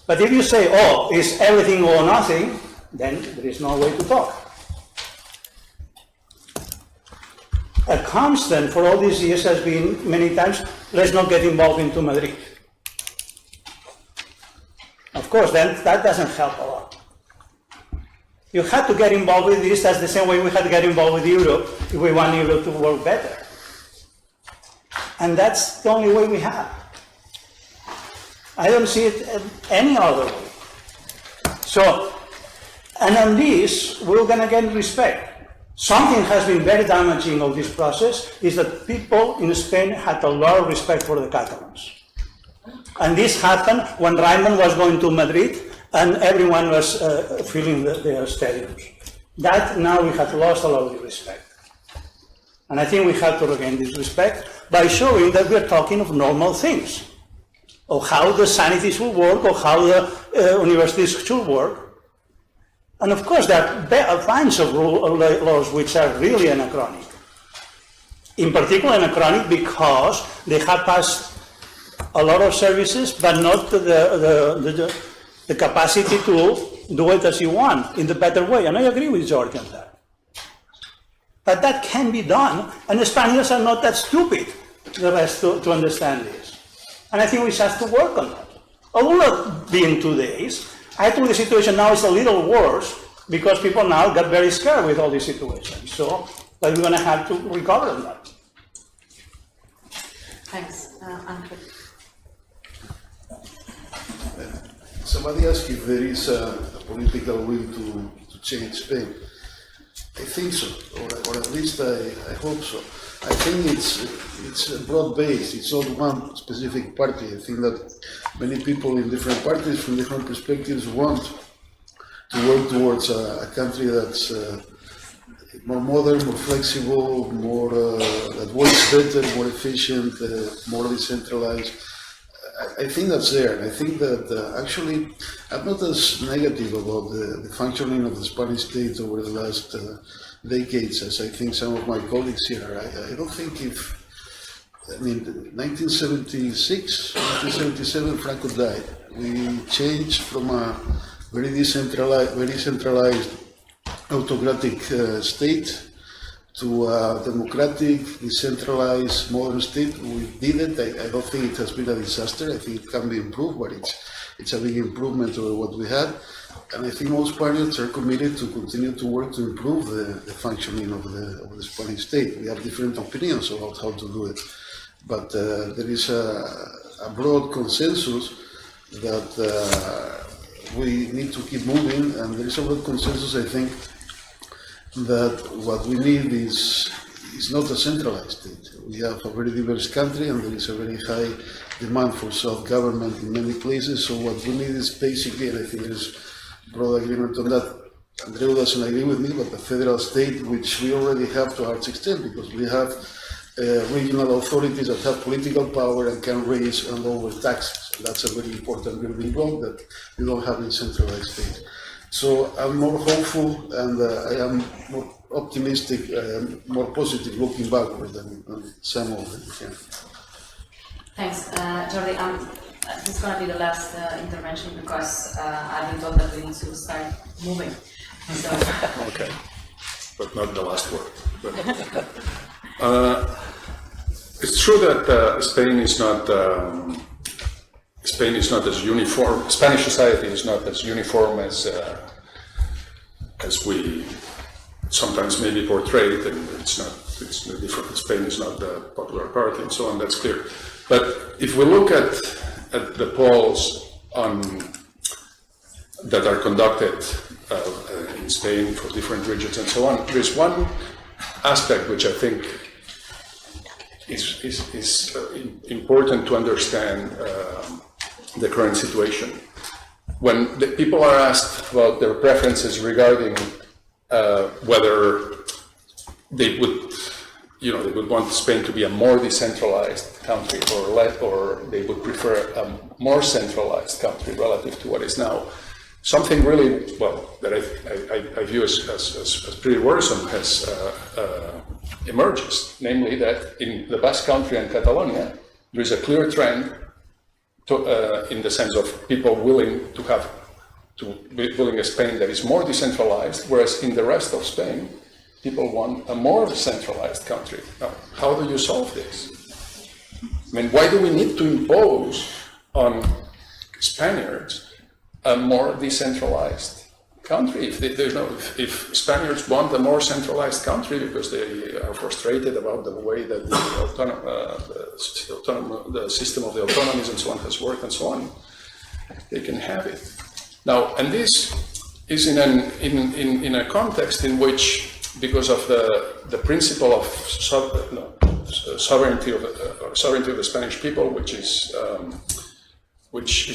But if you say, oh, it's everything or nothing, then there is no way to talk. A constant for all these years has been many times, let's not get involved into Madrid. Of course, then that doesn't help a lot. You had to get involved with this, that's the same way we had to get involved with Europe if we want Europe to work better. And that's the only way we have. I don't see it any other way. So, and on this, we're going to get respect. Something has been very damaging of this process is that people in Spain had a lot of respect for the Catalans. And this happened when Ramon was going to Madrid and everyone was filling their stadiums. That now we have lost a lot of respect. And I think we have to regain this respect by showing that we are talking of normal things. of how the sanities will work, or how the universities should work. And of course, there are kinds of laws which are really anachronic. In particular, anachronic because they have passed a lot of services, but not the capacity to do it as you want, in the better way. And I agree with Jordi on that. But that can be done, and the Spaniards are not that stupid, the rest, to understand this. And I think we have to work on that. It will not be in 2 days. I think the situation now is a little worse, because people now got very scared with all these situations. So, but we're going to have to recover on that. Thanks. Ángel. Somebody asked if there is a political will to change Spain. I think so, or at least I hope so. I think it's broad-based. It's not one specific party. I think that many people in different parties from different perspectives want to work towards a country that's more modern, more flexible, more that works better, more efficient, more decentralized. I think that's there, and I think that actually I'm not as negative about the functioning of the Spanish state over the last decades as I think some of my colleagues here are. I don't think I mean, 1976, 1977, Franco died. We changed from a very centralized autocratic state to a democratic, decentralized, modern state. We did it. I don't think it has been a disaster. I think it can be improved, but it's a big improvement over what we had. And I think most Spaniards are committed to continue to work to improve the functioning of the Spanish state. We have different opinions about how to do it, but there is a broad consensus that we need to keep moving, and there is a broad consensus, I think, that what we need is not a centralized state. We have a very diverse country, and there is a very high demand for self-government in many places. So what we need is basically, and I think there's broad agreement on that. Andreu doesn't agree with me, but a federal state, which we already have to a large extent, because we have regional authorities that have political power and can raise and lower taxes. That's a very important building block that we don't have in centralized state. So I'm more hopeful, and I am more optimistic, more positive looking backward than some of them. Yeah. Thanks, Jordi. This is going to be the last intervention because I've been told that we need to start moving. So. Okay, but not the last word. It's true that Spain is not as uniform. Spanish society is not as uniform as we sometimes maybe portrayed, and it's not. It's different. Spain is not the popular party, and so on. That's clear. But if we look at the polls that are conducted in Spain for different regions and so on, there's one aspect which I think is important to understand the current situation. When the people are asked about their preferences regarding whether they would, they would want Spain to be a more decentralized country or they would prefer a more centralized country relative to what is now. Something really, that I view as pretty worrisome has emerges, namely that in the Basque Country and Catalonia, there is a clear trend in the sense of people willing a Spain that is more decentralized, whereas in the rest of Spain, people want a more centralized country. Now, how do you solve this? I mean, why do we need to impose on Spaniards a more decentralized country? If Spaniards want a more centralized country because they are frustrated about the way that the system of the autonomies and so on has worked and so on, they can have it. Now, and this is in a context in which, because of the principle of sovereignty of the Spanish people, which is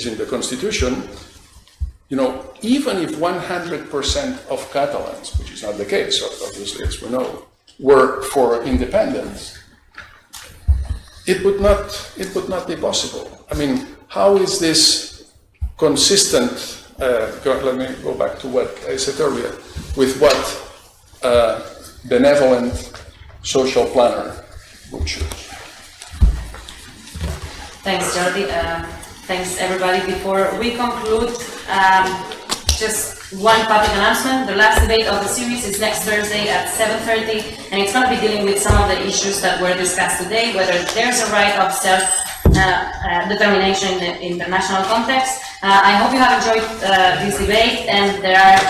in the Constitution, even if 100% of Catalans, which is not the case, obviously, as we know, were for independence, it would not be possible. I mean, how is this consistent, let me go back to what I said earlier, with what benevolent social planner would choose? Thanks, Jordi. Thanks, everybody. Before we conclude, just one public announcement. The last debate of the series is next Thursday at 7:30, and it's going to be dealing with some of the issues that were discussed today, whether there's a right of self-determination in the international context. I hope you have enjoyed this debate, and there are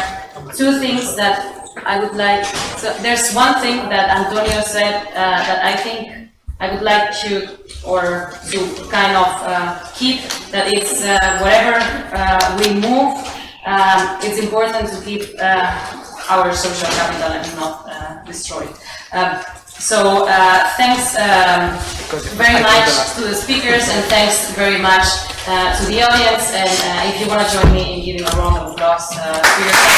two things that I would like. So there's one thing that Antonio said that I think I would like to kind of keep, that it's wherever we move, it's important to keep our social capital and not destroy it. Thanks very much to the speakers, and thanks very much to the audience. And if you want to join me in giving a round of applause to yourself.